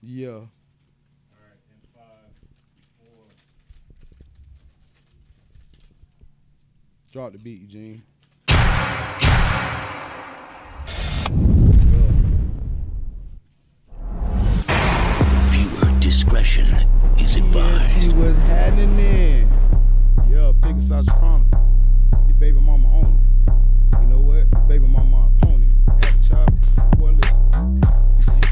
Yeah. All right, and 5, 4. Drop the beat, Eugene. Viewer discretion is advised. See what's happening. Yeah, Pickled Sausage Chronicles. Your baby mama on it. You know what? Your baby mama opponent. At the chop. Boy, listen.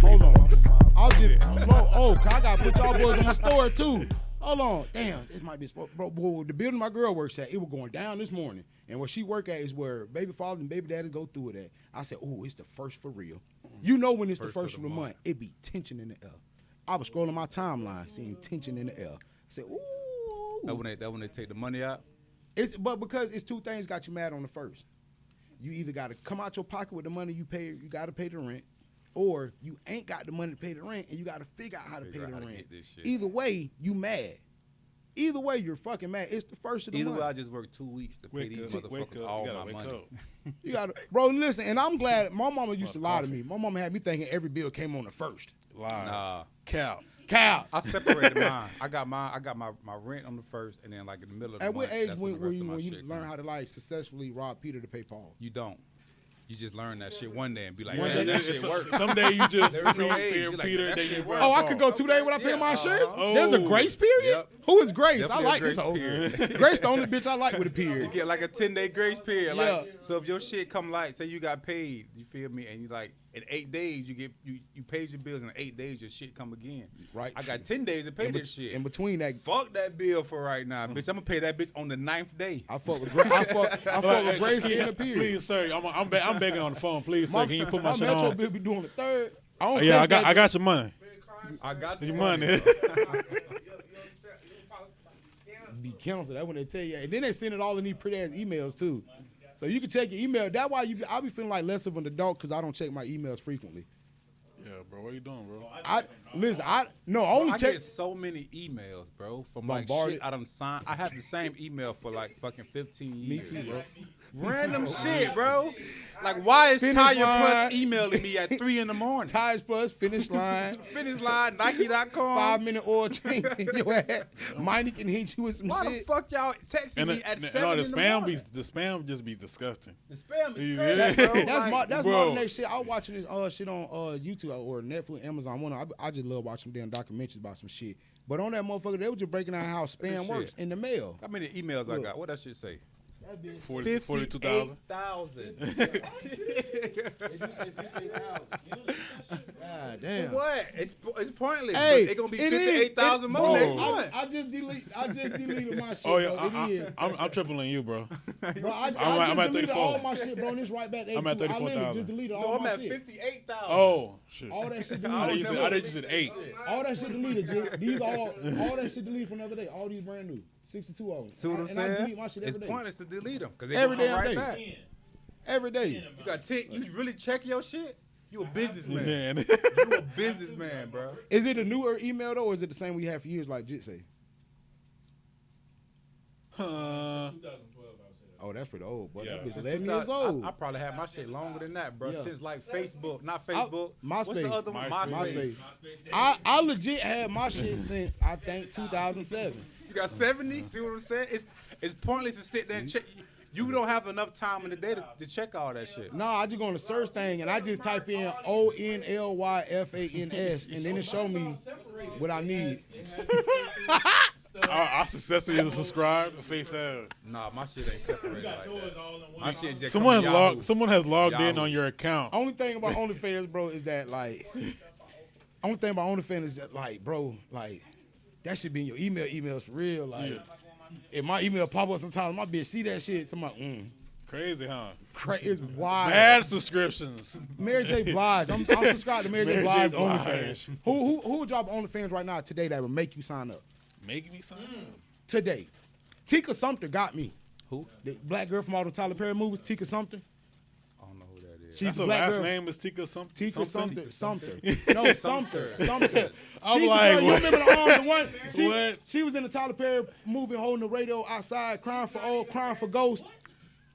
Hold on. I'll just, cause I gotta put y'all boys on my story too. Hold on. Damn, this might be bro, the building my girl works at, it was going down this morning. And where she work at is where baby fathers and baby daddies go through it at. I said, oh, it's the first for real. You know when it's the first of the month, it be tension in the air. I was scrolling my timeline, seeing tension in the air. I said, ooh. That when they take the money out? But because it's two things got you mad on the first. You either got to come out your pocket with the money you pay, you got to pay the rent, or you ain't got the money to pay the rent and you got to figure out how to pay the rent. Either way, you mad. Either way, you're fucking mad. It's the first of the month. Either way, I just worked 2 weeks to pay these motherfuckers all my money. You gotta, bro, listen, and I'm glad my mama used to lie to me. My mama had me thinking every bill came on the first. Lies. Nah. Cow. I separated mine. I got my rent on the first, and then like in the middle of the month. At what age when you learn how to like successfully rob Peter to pay Paul? You don't. You just learn that shit one day and be like, man, that shit works. Someday you just Peter. I could go 2 days without paying my insurance? There's a grace period? Yep. Who is Grace? Definitely I like this whole Grace the only bitch I like with a period. You get like a 10-day grace period. Yeah. Like, so if your shit come like, say you got paid, you feel me, and you like, in 8 days, you paid your bills, and in 8 days, your shit come again. Right. I got 10 days to pay this shit. In between that. Fuck that bill for right now, bitch. I'm going to pay that bitch on the 9th day. I fuck with Grace in the period. Please, sir, I'm begging on the phone. Please, sir, can you put my shit on? My Metro bill be doing the 3rd. I got your money. I got your money. Be canceled. That's when they tell you. And then they send it all in these pretty ass emails too. So you can check your email. That's why I be feeling like less of an adult because I don't check my emails frequently. Yeah, bro. What are you doing, bro? I get so many emails, bro, from like shit I done signed. I have the same email for like fucking 15 years. Me too, bro. Random shit, bro. Like, why is Tire Plus emailing me at 3 in the morning? Tires Plus, Finish Line. Finish Line, Nike.com. 5-minute oil change in your ass. Miney can hit you with some shit. Why the fuck y'all texting me at 7 in the morning? The spam just be disgusting. The spam is crazy, bro. That's my next shit. I was watching this shit on YouTube or Netflix, Amazon. I just love watching damn documentaries about some shit. But on that motherfucker, they were just breaking down how spam works in the mail. How many emails I got? What that shit say? 42,000. 58,000. God damn. For what? It's pointless. Hey, it's gonna be 58,000 more next month. I just deleted my shit. Oh yeah, I'm tripling you, bro. Bro, I I'm at just deleted 34. all my shit, bro. And it's right back. I'm at 34,000. Just deleted all No, I'm my at shit. 58,000. Oh shit. All that shit I deleted. thought you said 8. All that shit deleted. Jit. These all that shit deleted from the other day. All these brand new. 62 of them. See what I'm saying? I delete my shit every day. It's pointless to delete them because they every gonna come day. right back. Every day. You got 10. You really check your shit? You a businessman. Man. You a businessman, bro. Is it a newer email though, or is it the same we had for years, like Jit say? 2012, I would say. Oh, that's pretty old, boy. Yeah. That bitch 11 years old. I probably had my shit longer than that, bro. Yeah. Since like Facebook, not Facebook. MySpace. What's the other one? MySpace. I legit had my shit since I think 2007. You got 70? See what I'm saying? It's pointless to sit there and check. You don't have enough time in the day to check all that shit. No, I just go on the search thing and I just type in ONLYFANS and then it show me what I need. I successfully subscribed to Face Ads. Nah, my shit ain't separated like that. My shit just Someone has logged in on your account. Only thing about OnlyFans, bro, is that like only thing about OnlyFans is that like, bro, like that should be in your emails for real. Like if my email pop up sometimes, my bitch see that shit to my Crazy, huh? It's wild. Bad subscriptions. Mary J. Blige. I'm subscribed to Mary J. Blige OnlyFans. Who would drop OnlyFans right now today that would make you sign up? Make me sign up? Today. Tika Sumpter got me. Who? The black girl from all the Tyler Perry movies, Tika Sumpter. I don't know who that is. She's That's the her black last girl. name is Tika something. Tika Sumpter. No, Sumpter. I'm She's like, the girl, you remember the one? What? She was in the Tyler Perry movie holding the radio outside, crying for ghosts.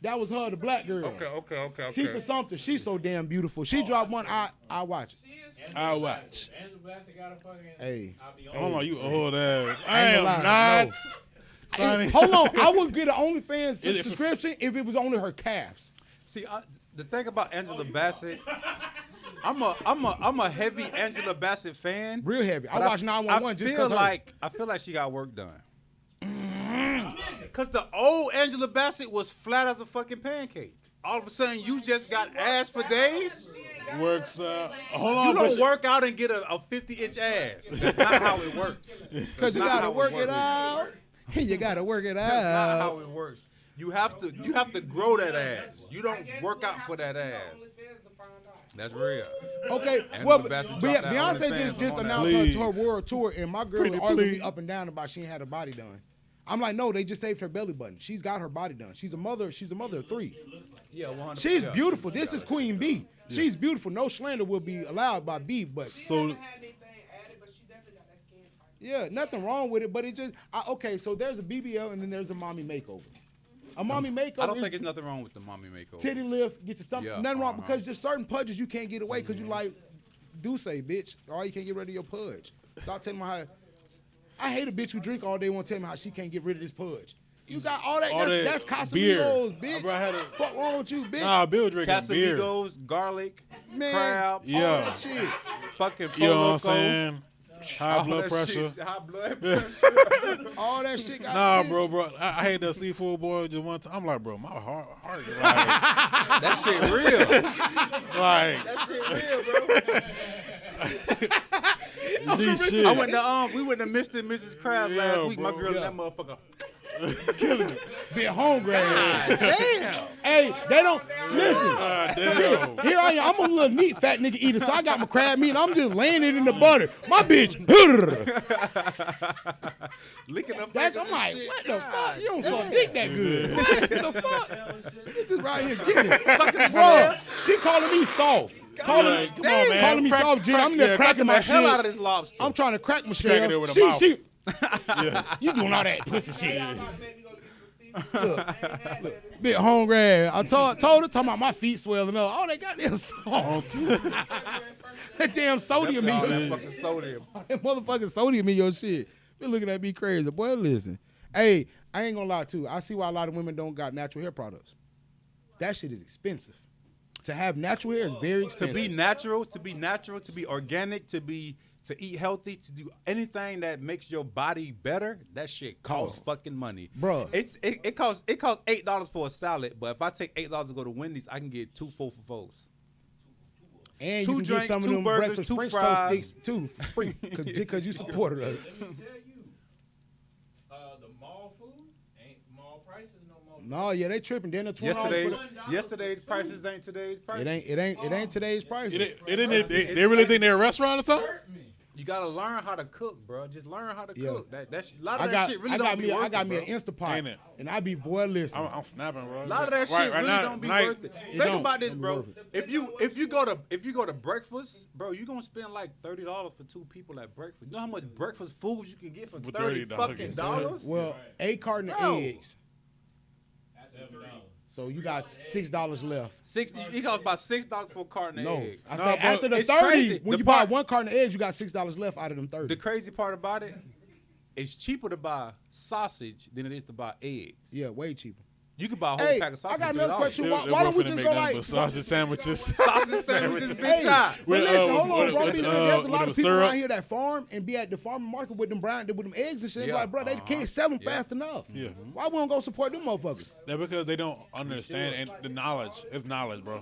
That was her, the black girl. Okay. Tika Sumpter. She's so damn beautiful. She dropped one. I watch it. I watch. Angela Bassett got a fucking. Hey. I'll be Hold on, you old ass. I I ain't am gonna lie, not. no. Sonny. Hey, hold on, I would get an OnlyFans If- subscription if it was only her calves. See, the thing about Angela Bassett, I'm a heavy Angela Bassett fan. Real heavy. I but watch 911 just because I feel like she got work done. Cause the old Angela Bassett was flat as a fucking pancake. All of a sudden, you just got ass for days. Works out. Hold on, You don't but work out and get a 50-inch ass. That's not how it works. Because you Not gotta how work it works. out. You gotta work it That's not how out. it works. You have to grow that ass. You don't work out for that ass. That's real. Okay, Angela well, Bassett but dropped that Beyonce OnlyFans just on that. announced her Please. to her world tour, and my girl Pretty argued me please. up and down about she ain't had her body done. I'm like, no, they just saved her belly button. She's got her body done. She's a mother. She's a mother of 3. Yeah, 100%. She's beautiful. This is Queen B. She's beautiful. No slander will be allowed by B, but so yeah, nothing wrong with it. But it just okay. So there's a BBL and then there's a mommy makeover. A mommy makeover. I don't is think there's nothing wrong with the mommy makeover. titty lift, get your stomach. Yeah, Nothing wrong uh-huh. because there's certain pudges you can't get away because you like do say bitch, or you can't get rid of your pudge. Stop telling me how. I hate a bitch who drink all day won't tell me how she can't get rid of this pudge. You got all that. All That's that beer. Casamigos, bitch. Bro, I had a- Fuck wrong with you, bitch? nah, Bill drinking beer. Casamigos, garlic, Man, crab, all Yeah. that shit. fucking You know what I'm Loco. saying? High All blood that pressure. shit, high blood pressure. All that shit got. Nah, bitch. bro. I had the seafood boy just one time. I'm like, bro, my heart like, That shit real. like That shit real, bro. these shit. I went to we went to Mr. and Mrs. Crab Yeah, last week. My bro. girl Yeah. and that motherfucker. Be hungry. Damn. Hey, they don't listen. Damn. Here I am. I'm a little neat fat nigga eater, so I got my crab meat and I'm just laying it in the butter. My bitch. Licking up. That's, I'm like, what the fuck? You don't suck dick that good. What the fuck? You just right here getting it. Bro, she calling me soft. Calling Like, come on, man. calling me Crack- soft, Jim. crack- I'm just yeah, cracking the my hell shit. out of this lobster. I'm trying to crack Michelle. Cracking it with a mouth. Yeah. You doing all that pussy shit. Look, bit hungry. I told her, talking about my feet swelling up. Oh, they got that salt. That damn sodium in all your that fucking sodium. that motherfucking sodium in your shit. You're looking at me crazy. Boy, listen. Hey, I ain't gonna lie too. I see why a lot of women don't got natural hair products. That shit is expensive. To have natural hair is very To expensive. be natural, to be organic, to eat healthy, to do anything that makes your body better, that shit costs fucking money. Bruh. It costs $8 for a salad, but if I take $8 to go to Wendy's, I can get 2 4-for-4s. and two you can drinks, get some of 2 them burgers, breakfast 2 French fries. toast sticks too for free because you supported us. Let me tell you, the mall food ain't mall prices no more. No, yeah, they tripping. Then the $20. Yesterday's prices ain't today's prices. It ain't today's price. They really think they're a restaurant or something? You gotta learn how to cook, bro. Just learn how to Yeah. cook. That's a lot I of that got, shit really I got don't me, be worth I got it, me bro. an Instapot, Ain't it? and I be boy listen. I'm snapping, bro. A lot of that shit really don't be worth it. Think don't. about this, Don't be bro. worth If you go to breakfast, bro, you gonna spend like $30 for 2 people at breakfast. You know how much breakfast food you can get for For $30 $30 fucking dollars? Well, a carton of Bro. eggs, so you got $6 left. It costs about $6 for a carton of No, eggs. I No, say bro, after the it's 30, crazy. when The you buy part- one carton of eggs, you got $6 left out of them 30. The crazy part about it, it's cheaper to buy sausage than it is to buy eggs. Yeah, way cheaper. You could buy a whole Hey, pack of sausage. I got for another $3. question. Why don't we just go like sausage sandwiches? Sausage sandwiches, bitch. Hey, out. but With, listen, hold on, with- bro. with, Because uh, there's a lot with of the people syrup. around here that farm and be at the farm market with them eggs and shit. It's Yeah. like, bro, they can't sell them Yeah. fast enough. Yeah. Why we don't go support them motherfuckers? That's because they don't understand and the knowledge. It's knowledge, bro.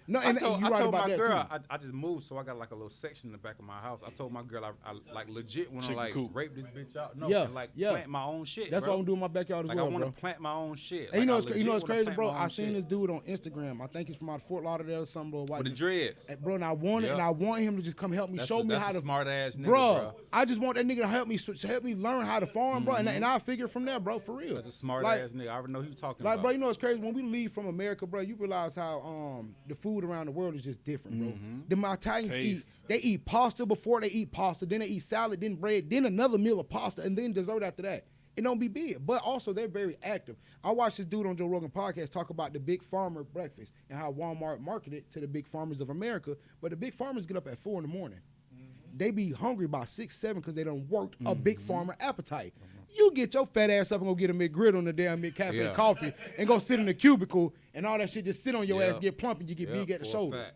No, I and told you right my about that girl, too. I just moved, so I got like a little section in the back of my house. I told my girl I like legit want to Chicken like coop. rape this bitch out. No, Yeah, and like yeah. plant my own shit. That's bro. what I'm doing in my backyard as Like well, I want bro. to plant my own shit. And you know, Like, it's, I you know legit what's wanna crazy, plant bro? my own I seen shit. this dude on Instagram. I think he's from out of Fort Lauderdale, some little white. with the dude. dreads. And, bro, and I want it, and Yeah. I want him to just come help me, show me That's how a to. smart ass nigga, Bro, bro. I just want that nigga to help me learn how to farm, bro, and I figure from there, bro, for real. That's a smart Like- ass nigga. I already know who you talking Like, about. bro, you know what's crazy? When we leave from America, bro, you realize how the food around the world is just different, bro. The Italians Taste. they eat pasta before they eat pasta, then they eat salad, then bread, then another meal of pasta, and then dessert after that. It don't be big, but also they're very active. I watched this dude on Joe Rogan podcast talk about the big farmer breakfast and how Walmart marketed to the big farmers of America. But the big farmers get up at 4 a.m. They be hungry by 6, 7 because they done worked a big farmer appetite. You get your fat ass up and go get a McGriddle on the damn McCafe coffee and go sit in the cubicle and all that shit just sit on your ass, get plump, and you get big at the shoulders.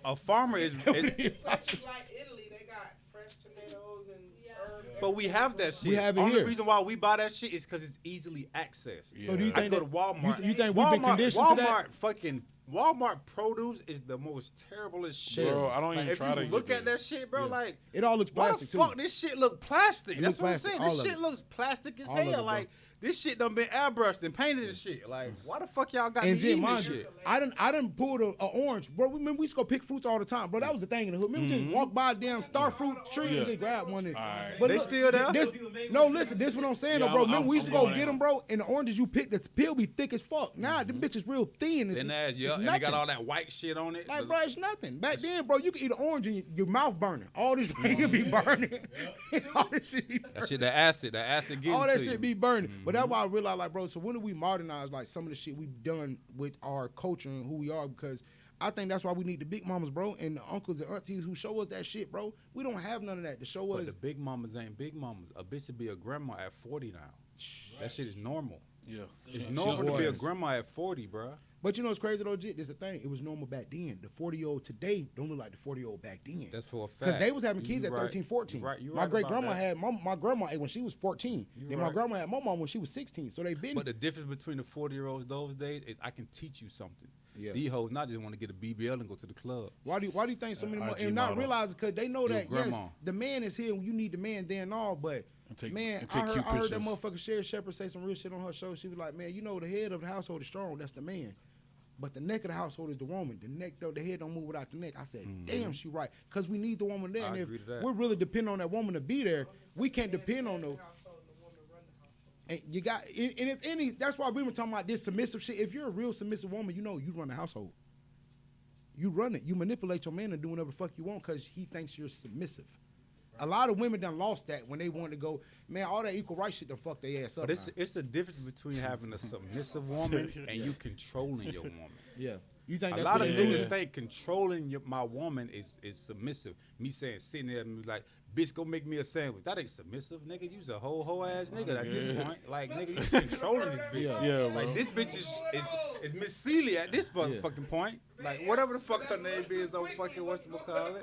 A farmer is. Like Italy, they got fresh tomatoes and herbs. But we have that shit. We have it Only here. reason why we buy that shit is because it's easily accessed. So do you I think go that- to Walmart. You think we've been conditioned to that? Walmart produce is the most terriblest shit. Bro, I don't even if try you to look get at that shit, bro, like It all looks why the plastic fuck too. this shit look plastic? It That's look what plastic, I'm all saying. of This shit it. looks plastic as All of it, hell. bro. Like this shit done been airbrushed and painted and shit. Like why the fuck y'all got me And Jim, eating this mind you, shit? I done pulled a orange, bro. Remember we used to go pick fruits all the time, bro. That was the thing in the hood. Remember we just walk by a damn star fruit tree and just grab one. But They look, still there? No, listen, this what I'm saying though, bro. Remember we used to go get them, bro, and the oranges you pick, the peel be thick as fuck. Now them bitches real thin. It's, Then ass, it's yeah, and they nothing. got all that white shit on it. Like, bro, it's nothing. Back then, bro, you could eat an orange and your mouth burning. All this shit be burning. All this shit be burning. That shit, the acid getting All that to shit you. be burning. But that's why I realized, like, bro, so when do we modernize, like, some of the shit we've done with our culture and who we are? Because I think that's why we need the big mamas, bro, and the uncles and aunties who show us that shit, bro. We don't have none of that to show us. But the big mamas ain't big mamas. A bitch should be a grandma at 40 now. That shit is normal. Yeah. It's normal to be a was. grandma at 40, bro. But you know what's crazy, though, Jit? This is the thing. It was normal back then. The 40-year-old today don't look like the 40-year-old back then. That's for a fact. Because they was having kids You at right. 13, 14. You right. You My right great about grandma that. had my grandma when she was 14. Then my right. grandma had my mom when she was 16. So they been. But the difference between the 40-year-olds those days is I can teach you something. Yeah. These hoes not just want to get a BBL and go to the club. Why do you think so many more? IG And not model. realize because they know Your that yes, grandma. the man is here. You need the man there and all, but And take- man, and take I cute heard that pictures. motherfucker Sherry Shepherd say some real shit on her show. She was like, man, you know the head of the household is strong. That's the man. But the neck of the household is the woman. The neck, though, the head don't move without the neck. I said, damn, she right. Because we need the woman there. I And if agree to that. we're really depending on that woman to be there, we can't depend on no. And you got, and if any, that's why we were talking about this submissive shit. If you're a real submissive woman, you know you run the household. You run it. You manipulate your man and do whatever the fuck you want because he thinks you're submissive. A lot of women done lost that when they want to go, man, all that equal rights shit done fuck their ass up. But it's now. the difference between having a submissive woman and you controlling your woman. Yeah. You think A that's lot of what it is? niggas think controlling my woman is submissive. Me saying sitting there and be like, bitch, go make me a sandwich. That ain't submissive, nigga. You's a whole ass nigga at this point. Like, nigga, you controlling this bitch. Yeah, bro. Like, this bitch is Miss Celia at this fucking point. Like, whatever the fuck her name is on fucking whatchamacallit.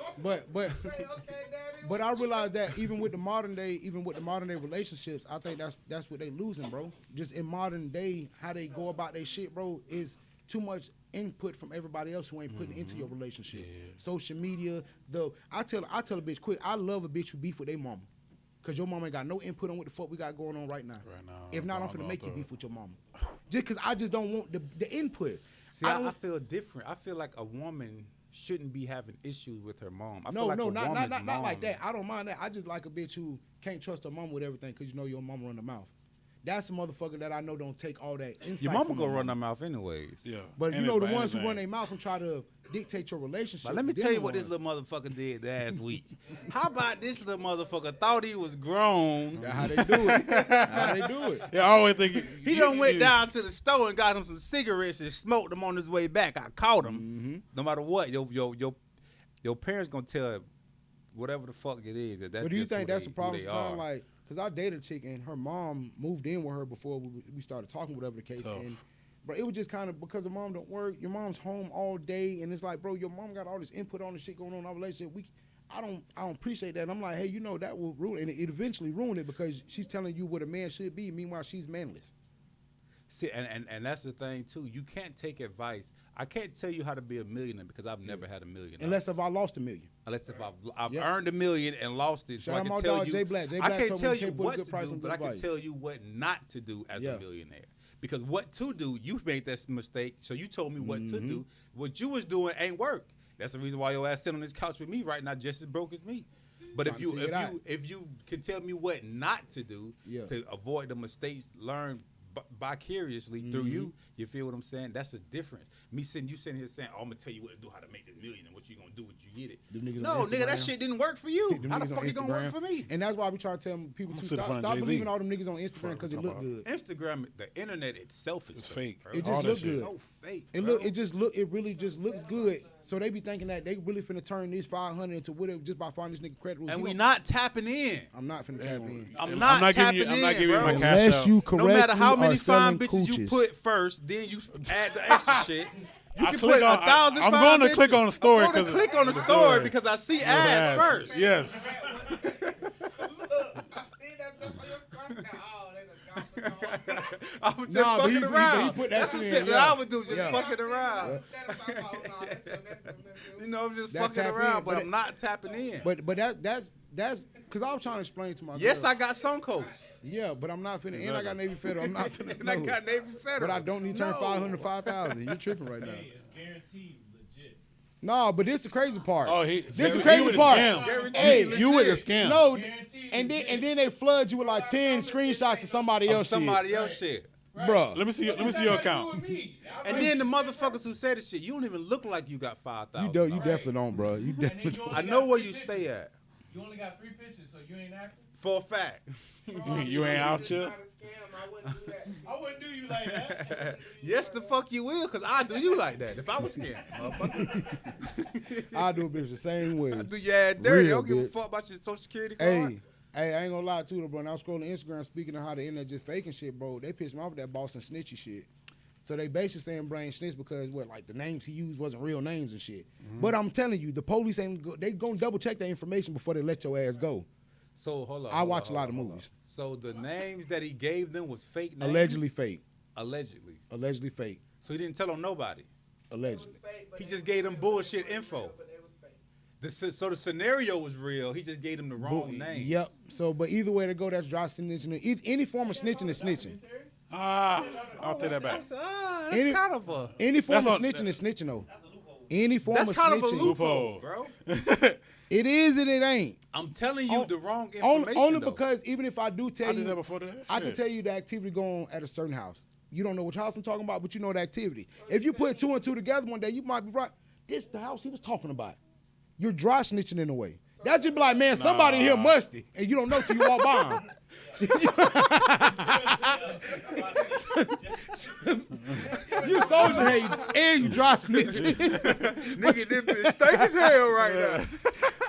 But I realize that even with the modern day relationships, I think that's what they losing, bro. Just in modern day, how they go about their shit, bro, is too much input from everybody else who ain't putting into your relationship. Social media, I tell a bitch quick, I love a bitch who beef with their mama. Cause your mama ain't got no input on what the fuck we got going on right now. If not, I'm finna make you beef with your mama. Just cause I just don't want the input. See, I feel different. I feel like a woman shouldn't be having issues with her mom. I feel like Not like that. I don't mind that. I just like a bitch who can't trust her mama with everything because you know your mama run the mouth. That's a motherfucker that I know don't take all that insight. Your mama from gonna her run her mouth anyways. Yeah. But you And know the by ones who anything. run their mouth and try to dictate your relationship. But let me them tell you the what this ones. little motherfucker did last week. How about this little motherfucker thought he was grown? That's how they do it. How they do it. Yeah, I always think He done went down to the store and got him some cigarettes and smoked them on his way back. I caught him. Mm-hmm. No matter what, your parents gonna tell whatever the fuck it is. That's But do you just think who that's they- the problem? who they Sometimes, are. like, because I dated a chick and her mom moved in with her before we started talking, whatever the case. Tough. And bro, it was just kind of because the mom don't work. Your mom's home all day, and it's like, bro, your mom got all this input on the shit going on in our relationship. I don't appreciate that. And I'm like, hey, you know that will ruin, and it eventually ruined it because she's telling you what a man should be. Meanwhile, she's manless. See, and that's the thing too. You can't take advice. I can't tell you how to be a millionaire because I've never had a million. Unless if I lost $1 million. Unless if I've Yep. earned $1 million and lost it, so Shout I out can my tell dog, you. Jay Black. Jay I Black can't told me tell you you can't put a what good to price do, on but good I can advice. tell you what not to do as Yeah. a millionaire. Because what to do, you made that mistake. So you told me what to do. What you was doing ain't work. That's the reason why your ass sitting on this couch with me right now, just as broke as me. But Trying to figure it out. if you can tell me what not to do Yeah. to avoid the mistakes learned vicariously through you feel what I'm saying? That's the difference. You sitting here saying, "Oh, I'm gonna tell you what to do, how to make $1 million, and what you gonna do, what you get it. Them niggas No, on nigga, that Instagram. shit didn't work for you. Them How the niggas on fuck it gonna work Instagram. for me? And that's why we try to tell people I'm to sitting in front stop of Jay-Z. believing all them niggas on Instagram because it Fuck look about. good. Instagram, the internet itself is It's fake. fake. Bro. It All just that look shit. good. So fake. It bro. look, it really just looks good. So they be thinking that they really finna turn this 500 into whatever just by finding this nigga credit rules. And You we know, not tapping in. I'm not finna tap in. I'm not tapping giving you, I'm not in, giving you bro. my cash Unless out. you No correctly matter how many are selling fine bitches you cooches. put first, then you add the extra shit. You I can click put on- 1,000 I'm fine going to bitches. click on the story I'm going to 'cause click on the the story story. because I see Yes. ads first. Yes. Look, I see that just on your front. Oh, they done got the dog. I was just Nah, but fucking he around. put that That's some shit shit in, that yeah. I would do, just Yeah. fucking around. Instead of talking about, oh, no, that's You know, I'm just That fucking tap in, around, but but I'm not tapping in. But that's because I was trying to explain to my Yes, girl. I got Suncoast. Yeah, but I'm not finna. And I got Navy Federal. I'm not finna. And I no. got Navy Federal. But I don't need to turn No. 500 5,000. You tripping right now? Hey, it's guaranteed legit. No, but this the crazy part. Oh, this you the crazy with the part. scam. Guaranteed Hey, legit. You with the scam. No, Guaranteed and legit. then they flood you with like 10 screenshots of somebody Of else. somebody else shit. Right. Bruh. Let me see your What's that account. got to do with me? And then the motherfuckers who say the shit, you don't even look like you got 5,000. You don't. You definitely don't, bro. You And then definitely. you Don't. only I got know where 3 you pictures. stay at. You only got 3 pictures, so you ain't acting. For a fact. You ain't out here. not a scam. I wouldn't do that. I wouldn't do you like that. Yes, the fuck you will, because I do you like that. If I was scared, motherfucker. I do a bitch the same way. I do your ass dirty. Real, I don't give a bitch. fuck about your social security card. Hey, I ain't gonna lie to you, bro. When I was scrolling Instagram, speaking of how the internet just faking shit, bro, they pissed me off with that Boston snitchy shit. So they basically saying Brain snitch because what, like the names he used wasn't real names and shit. But I'm telling you, the police they gonna double check that information before they let your ass go. So hold on. I watch a lot of movies. So the names that he gave them was fake names? Allegedly fake. Allegedly. Allegedly fake. So he didn't tell on nobody. Allegedly. He just gave them bullshit info. So the scenario was real. He just gave them the wrong name. Yep. So, but either way to go, that's dry snitching. Any form of snitching is snitching. I'll take that back. That's Any- kind of a. Any form That's of a- snitching is snitching though. Any form That's of kind of a snitching. loophole, bro. It is and it ain't. I'm telling you On- the wrong information. Only though. because even if I do tell I you, did that before that. I can Shit. tell you the activity going on at a certain house. You don't know which house I'm talking about, but you know the activity. If you put 2 and 2 together one day, you might be right. This the house he was talking about. You're dry snitching in a way. That just be like, man, somebody in here musty, and you don't know till you walk by him. You soldier hate and you dry snitching. Nigga, this bitch stink as hell right now.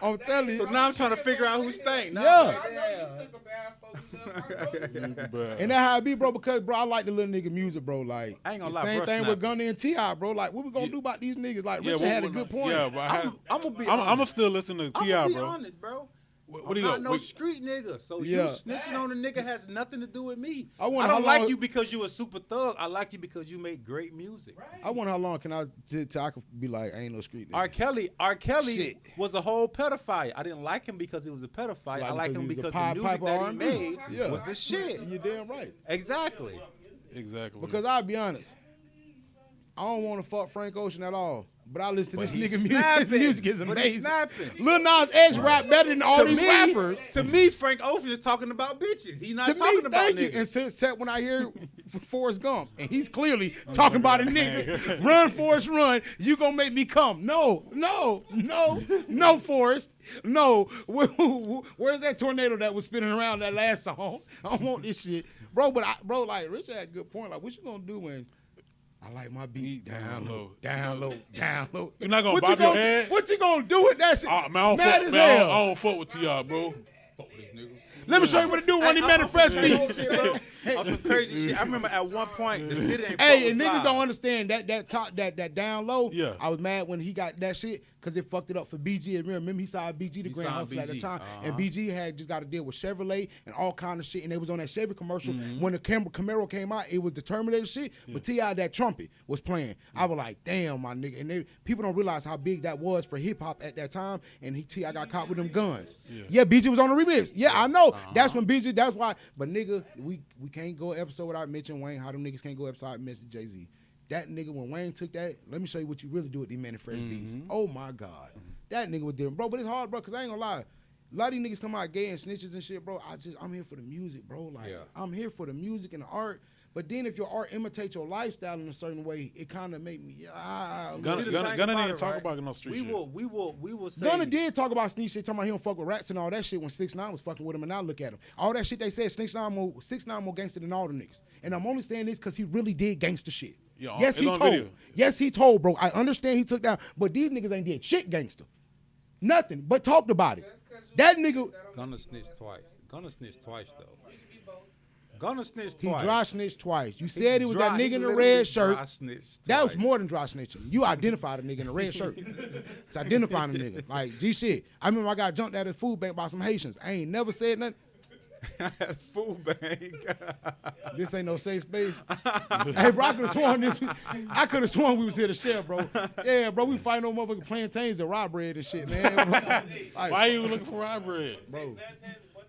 I'm telling So you. now I'm trying to figure out who stank. Now Yeah. I'm like, I know you took a bath before we left. I know you Bruh. And that's how it be, bro, because, bro, I like the little nigga music, bro. Like, I ain't gonna the lie, same bro, thing with snapping. Gunna and T.I., bro. Like, what we gonna do about these niggas? Like, Richard had a good point. Yeah, but I'm gonna be I'm honest. still listening to I'm T.I., gonna be bro. honest, bro. What do you I'm go? not no street nigga. So you Yeah. snitching on a nigga has nothing to do with me. I I, wonder don't how like long- you because you a super thug. I like you because you make great music. I wonder how long can I till I could be like, I ain't no street nigga. R. Kelly Shit. was a whole pedophile. I didn't like him because he was a pedophile. I like him he was a because Pied the music Piper that he R&B. made Yeah. was the shit. You're damn right. Exactly. Exactly. Because I'll be honest, I don't want to fuck Frank Ocean at all. But I listen to But this he's nigga music. snapping. His music is But he's amazing. snapping. Lil Nas X rap better than all these rappers. To me, Frank Ocean is talking about bitches. He's not To talking me, about thank you. niggas. And since when I hear Forrest Gump, and he's clearly talking about a nigga, run Forrest run, you gonna make me come. No, Forrest. No. Where's that tornado that was spinning around that last song? I don't want this shit. Bro, like Richard had a good point. Like, what you gonna do when I like my beat down low, down low, down low? You're not gonna What bob you your gonna- head? What you gonna do with that shit? Man, I don't Mad fuck, as man, hell. I don't fuck with T.I., bro. Fuck with this nigga. Let me show you what to do when he manifest beats. On some crazy shit. I remember at one point the city ain't Hey, fuck and with niggas Fly. don't understand that down low. Yeah. I was mad when he got that shit because it fucked it up for BG. And remember he signed BG the He Grand signed Hustle at the BG. time, and BG had just got to deal with Chevrolet and all kind of shit. And they was on that Chevy commercial when the Camaro came out. It was the Terminator shit, but T.I. that trumpet was playing. I was like, damn, my nigga. And people don't realize how big that was for hip hop at that time. And T.I. got caught with them guns. Yeah, BG was on the remix. Yeah, I know. That's when BG. That's why. But nigga, we can't go an episode without mentioning Wayne. How them niggas can't go episode without mentioning Jay-Z. That nigga, when Wayne took that, let me show you what you really do with these manifest beats. Oh my God. That nigga was different. Bro, but it's hard, bro, because I ain't gonna lie. A lot of these niggas come out gay and snitches and shit, bro. I'm here for the music, bro. Like, Yeah. I'm here for the music and the art. But then if your art imitates your lifestyle in a certain way, it kind of make me. Gunna See, the thing didn't about it, talk right? about no street shit. We will say. Gunna did talk about sneak shit, talking about he don't fuck with rats and all that shit when 6ix9ine was fucking with him, and now look at him. All that shit they said, 6ix9ine more gangster than all the niggas. And I'm only saying this because he really did gangster shit. Yeah, yes, it's he on told. video. Yes, he told, bro. I understand he took down, but these niggas ain't did shit gangster. Nothing, but talked about it. That nigga, Gunna snitched twice. Gunna snitched twice though. Gunna snitched he twice. dry snitched twice. You said he was that He nigga in the literally red shirt. dry snitched That was twice. more than dry snitching. You identified a nigga in a red shirt. It's identifying a nigga. Like, G shit. I remember I got jumped at a food bank by some Haitians. I ain't never said nothing. Food bank. This ain't no safe space. Hey, bro, I could have sworn we was here to share, bro. Yeah, bro, we fighting no motherfucking plantains and rye bread and shit, man. Like, Why you looking for rye bread? bro?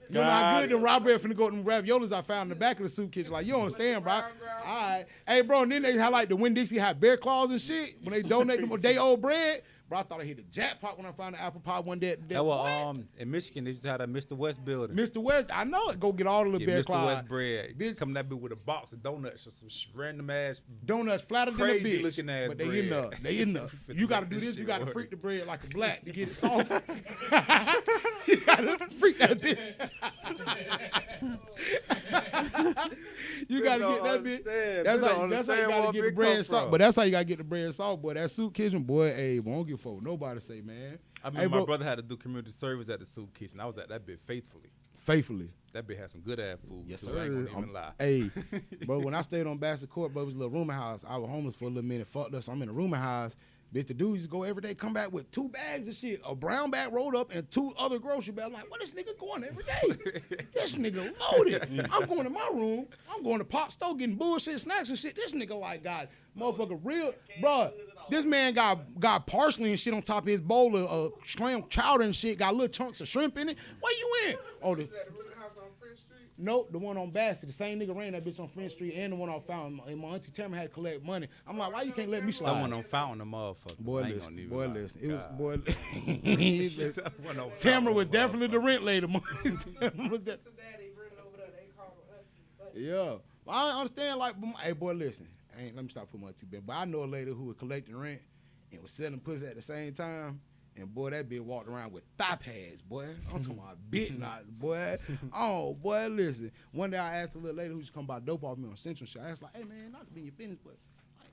You know how good the rye bread finna go to them raviolis I found in the back of the soup kitchen. Like, you don't understand, bro. All right. Hey, bro, and then they had like the Winn-Dixie had bear claws and shit when they donate them day old bread. Bro, I thought I hit the jackpot when I found the apple pie one day. That was in Michigan. They used to have that Mr. West building. Mr. West, I know it. Go get all the little bear Mr. claws. West bread. Bitch. Come that bit with a box of donuts or some random ass. Donuts flatter than a Crazy bitch. looking ass but they bread. enough. They enough. Finna You gotta make do this this. You shit gotta work. freak the bread like a black to get it soft. You gotta freak that bitch. You gotta get that bitch. That's how you gotta get the bread soft. But that's how you gotta get the bread soft, boy. That soup kitchen, boy, hey, won't give a fuck. Nobody say, man. I remember Hey, my bro. brother had to do community service at the soup kitchen. I was at that bit faithfully. Faithfully. That bit had some good ass food. Yes, too. sir. I ain't gonna even lie. Hey, bro, when I stayed on Bassett Court, bro, it was a little rooming house. I was homeless for a little minute, fucked up, so I'm in a rooming house. Bitch, the dude used to go every day, come back with 2 bags of shit, a brown bag rolled up and 2 other grocery bags. I'm like, what this nigga going every day? This nigga loaded. I'm going to my room. I'm going to Pop Store getting bullshit, snacks and shit. This nigga like got motherfucker real. Bro, this man got parsley and shit on top of his bowl of clam chowder and shit, got little chunks of shrimp in it. Where you in? Oh, nope, the one on Bassett. The same nigga ran that bitch on French Street and the one on Fountain. And my auntie Tamara had to collect money. I'm like, why you can't let me slide? That one on Fountain, the motherfucker. Boy, I ain't listen. gonna even Boy, lie. listen. It was, God. boy, That one on Tamara Fountain, was definitely the rent lady. Daddy running over there. They call him auntie. Yeah. Well, I understand, like, hey, boy, listen. Let me stop putting my tea back. But I know a lady who was collecting rent and was selling pussy at the same time. And, boy, that bitch walked around with thigh pads, boy. I'm talking about bit knots, boy. Oh, boy, listen. One day I asked a little lady who used to come buy dope off me on Central Shit. I asked, like, hey, man, not to be in your business, but, like,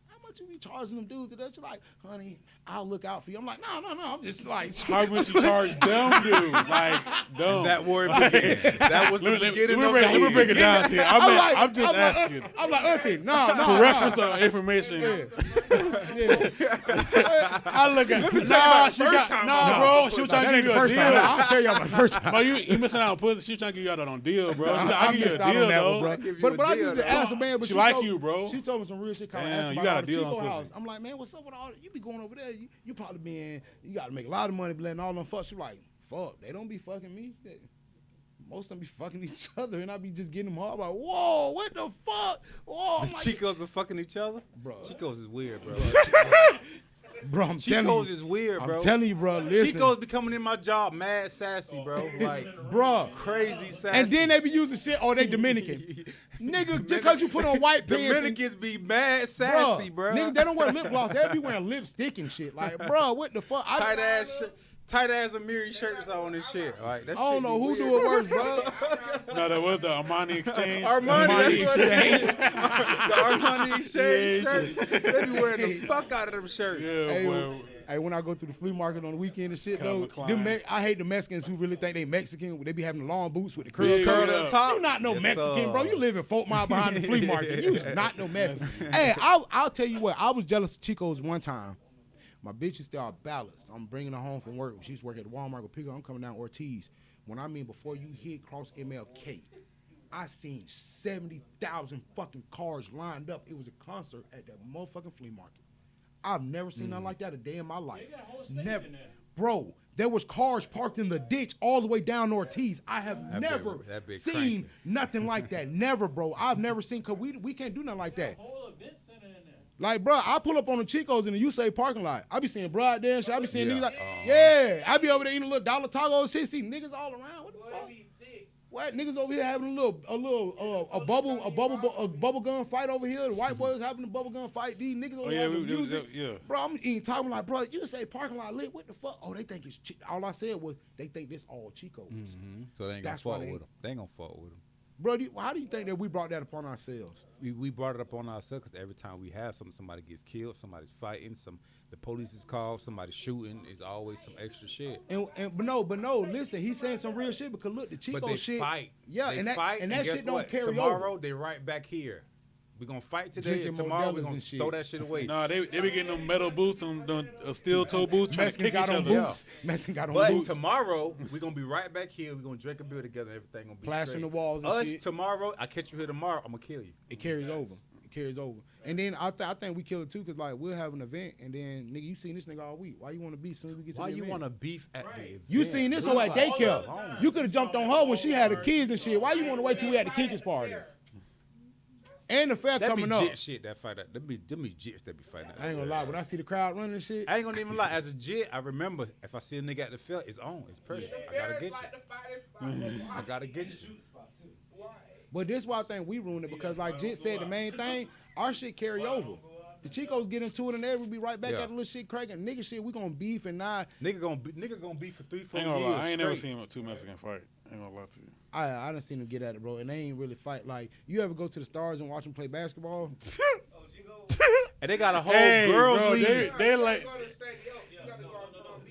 how much you be charging them dudes? She's like, honey, I'll look out for you. I'm like, no. I'm just, like. How much you charge them dudes? Like, dumb. That word began. That was the beginning of let me break it down to you. I'm just asking. I'm like, auntie, no. For reference of information. Yeah. I look at bro. She was trying to give you a deal. I'll tell you about the first time. Bro, you missing out on pussy. She was trying to give you out on deal, bro. I I give you missed a out deal, on that one, though. bro. give you But a I deal, used to though. ask a man, but She like told- you, bro. She told me some real shit. Called Damn, ask you about got all a the deal Chico on house. pussy. I'm like, man, what's up with all that? You be going over there. You probably been, you got to make a lot of money letting all them fuck. She like, fuck, they don't be fucking me. Most of them be fucking each other, and I be just getting them hard. I'm like, whoa, what the fuck? Whoa, I'm The like, Chicos were fucking each other? Bro. Chicos is weird, bro. bro, I'm telling Chicos you. is weird, bro. I'm telling you, bro, listen. Chicos be coming in my job mad sassy, bro. Like, Bro. crazy sassy. And then they be using shit, oh, they Dominican. Nigga, just because you put on white pants. Dominicans be mad sassy, bro. Niggas, they don't wear lip gloss. They be wearing lipstick and shit. Like, bro, what the fuck? Tight ass Amiri shirts on and shit. Like, that I don't shit know be who weird. do it worse, bro. No, that was the Armani exchange. Armani, that's what it exchange. is. The Armani exchange shirts. They be wearing the fuck out of them shirts. Yeah, Hey, boy. hey, when I go through the flea market on the weekend and shit, Calvin though, Klein. I hate the Mexicans who really think they Mexican. They be having the long boots with the curls. Yeah, Curl yeah. up top. You not no Yes, Mexican, sir. bro. You live in 4 miles behind the flea market. You not no Mexican. Hey, I'll tell you what. I was jealous of Chico's one time. My bitch is still out balance. I'm bringing her home from work. She used to work at Walmart. Go pick her. I'm coming down Ortiz. When I mean before you hit cross MLK, I seen 70,000 fucking cars lined up. It was a concert at that motherfucking flea market. I've never seen nothing like that a day in my life. They got a whole stage Never. in there. Bro, there was cars parked in the ditch all the way down Ortiz. I have That never big- that big seen cranking. nothing like that. Never, bro. I've never seen, because we can't do nothing like that. Whole event center in there. Like, bro, I pull up on the Chicos in the USA parking lot. I be seeing bro out there and shit. I be seeing Yeah. niggas like, yeah. I be over there eating a little dollar taco and shit, see niggas all around. What the fuck? What niggas over here having a bubble gun fight over here? The white boys having a bubble gun fight. These niggas over here having music. Bro, I'm eating talking like, bro, you say parking lot lit. What the fuck? Oh, they think it's all I said was they think this all Chicos. So they ain't gonna fuck with them. They ain't gonna fuck with them. Bro, how do you think that we brought that upon ourselves? We brought it up on ourselves because every time we have something, somebody gets killed, somebody's fighting, the police is called, somebody's shooting. It's always some extra shit. But no. Listen, he's saying some real shit because look, the Chico but they shit. Fight. Yeah, they and fight, that shit don't carry Tomorrow over. they right back here. We're gonna fight today, Drinking and tomorrow we're Modelo's gonna and shit. throw that shit away. Nah, they be getting them metal boots and them steel toe boots trying to Mexicans kick got each on other. boots. Mexicans got on But boots. tomorrow we're gonna be right back here. We're gonna drink a beer together. Everything gonna be Plastering straight. the walls and Us shit. tomorrow. I catch you here tomorrow. I'm gonna kill you. It carries over. And then I think we kill it too because like we'll have an event and then nigga, you seen this nigga all week. Why you want to beef as soon as we get to Why the you event? want to beef at the event? You seen this hoe at daycare. You could have jumped on her when she had the kids and shit. Why you want to wait till we had the kids party? And the fair That coming be up. jit shit that fight. Them be jits that be fighting. I ain't gonna lie, when I see the crowd running and shit, I ain't gonna even lie. As a jit, I remember if I see a nigga at the field, it's on. It's pressure. I gotta get you. I gotta get you. but this why I think we ruined it because like Jit said, the main thing, our shit carry over. The Chicos get into it and they will be right back at the little shit cracking. Nigga shit, we gonna beef and not. Nigga gonna beef for 3-4 years. Ain't gonna lie, I ain't never straight. seen two Mexicans fight. Ain't gonna lie to you. I done seen them get at it, bro, and they ain't really fight. Like, you ever go to the Stars and watch them play basketball? And they got a whole girls bro, league. they like.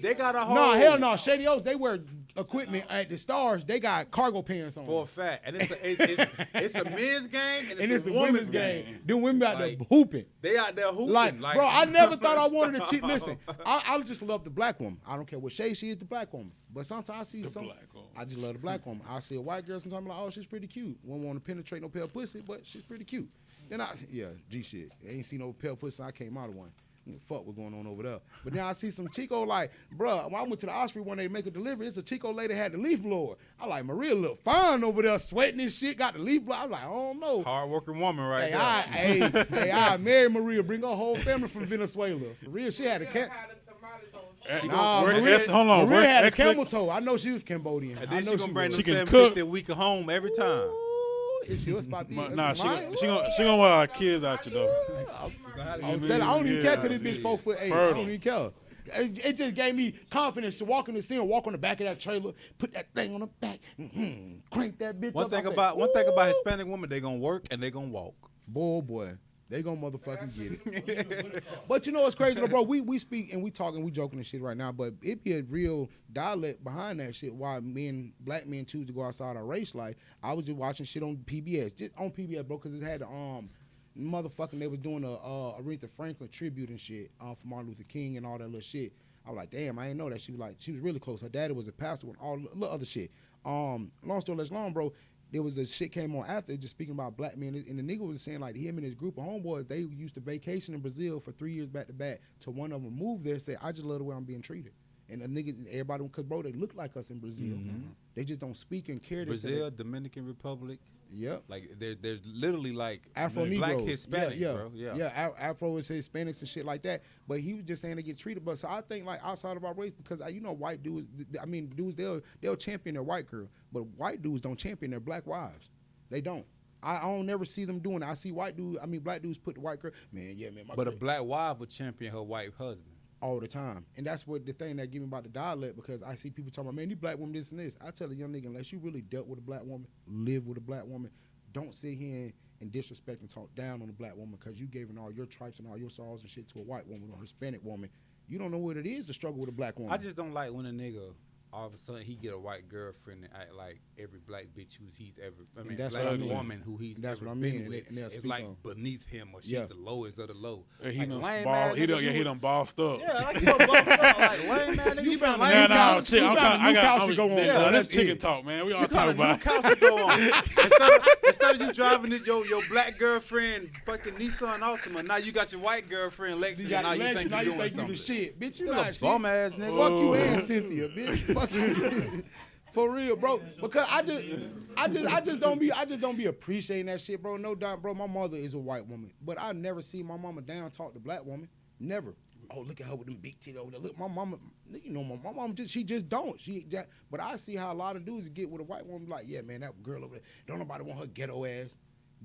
They got a whole. No, hell no. Shady Oaks, they wear equipment at the Stars. They got cargo pants on. For a fact, and it's a men's game and it's a women's game. Them women out Like, there hooping. They out there hooping. Like, bro, I never thought I wanted a chick. Listen, I just love the black woman. I don't care what shade she is, the black woman. But sometimes I see some. I just love the black woman. I see a white girl sometimes I'm like, oh, she's pretty cute. Won't want to penetrate no pale pussy, but she's pretty cute. Then G shit. I ain't seen no pale pussy. I came out of one. Fuck what's going on over there. But then I see some Chico like, bruh, when I went to the Osprey one day to make a delivery, it's a Chico lady had the leaf blower. I like, Maria look fine over there sweating and shit, got the leaf blower. I was like, I don't know. Hard-working woman right Hey, I married Maria, bring her whole family from Venezuela. For real, she had a cat. Maria had a camel toe. I know she was Cambodian. And then I know she gonna bring them She can 750 a week home every time. Is she was about to Nah, she gonna wear our kids out you though. I'm telling you, I don't even care because this bitch 4'8". I don't even care. It just gave me confidence to walk in the scene, walk on the back of that trailer, put that thing on the back, crank that bitch One up. thing about Hispanic women, they gonna work and they gonna walk. Boy, they gonna motherfucking get it. But you know what's crazy though, bro? We speak and we talking, we joking and shit right now, but it be a real dialect behind that shit. Why black men choose to go outside our race life. I was just watching shit on PBS, bro, because it had the motherfucking, they was doing a Aretha Franklin tribute and shit for Martin Luther King and all that little shit. I was like, damn, I didn't know that. She was really close. Her daddy was a pastor and all the other shit. Long story less long, bro. There was a shit came on after just speaking about black men, and the nigga was saying like him and his group of homeboys, they used to vacation in Brazil for 3 years back to back. So one of them moved there and said, I just love the way I'm being treated. And the nigga, everybody, because bro, they look like us in Brazil. Mm-hmm. They just don't speak and care. Brazil, Dominican Republic. Yep. Like there's literally like Afro black Negroes. Hispanics, bro. Yeah. Afro is Hispanics and shit like that. But he was just saying they get treated. But so I think like outside of our race, because you know white dudes, dudes they'll champion their white girl, but white dudes don't champion their black wives. They don't. I don't never see them doing it. I see black dudes put the white girl, man. But a black wife would champion her white husband all the time. And that's what the thing that give me about the dialect, because I see people talking about, man, you black woman this and this. I tell a young nigga, unless you really dealt with a black woman, live with a black woman, don't sit here and disrespect and talk down on a black woman because you gave all your tripes and all your sorrows and shit to a white woman or a Hispanic woman. You don't know what it is to struggle with a black woman. I just don't like when a nigga all of a sudden he get a white girlfriend and act like every black bitch black woman who he's ever been with is like beneath him or she's the lowest of the low. He like, done bossed up. Yeah, like he done bossed up. Like lame man, nigga, you found lame couch. That's chicken talk, man. We all talk about couch to go on. Instead of you driving your black girlfriend fucking Nissan Altima, now you got your white girlfriend Lexus. Now you think you doing something. Shit, bitch, you not bum ass nigga. Fuck you and Cynthia, bitch. For real, bro. Because I just don't be appreciating that shit, bro. No doubt, bro. My mother is a white woman, but I never see my mama down talk to black woman. Never. oh, look at her with them big titties over there. Look, my mama, you know, my mama she just don't. But I see how a lot of dudes get with a white woman like, yeah, man, that girl over there, don't nobody want her ghetto ass.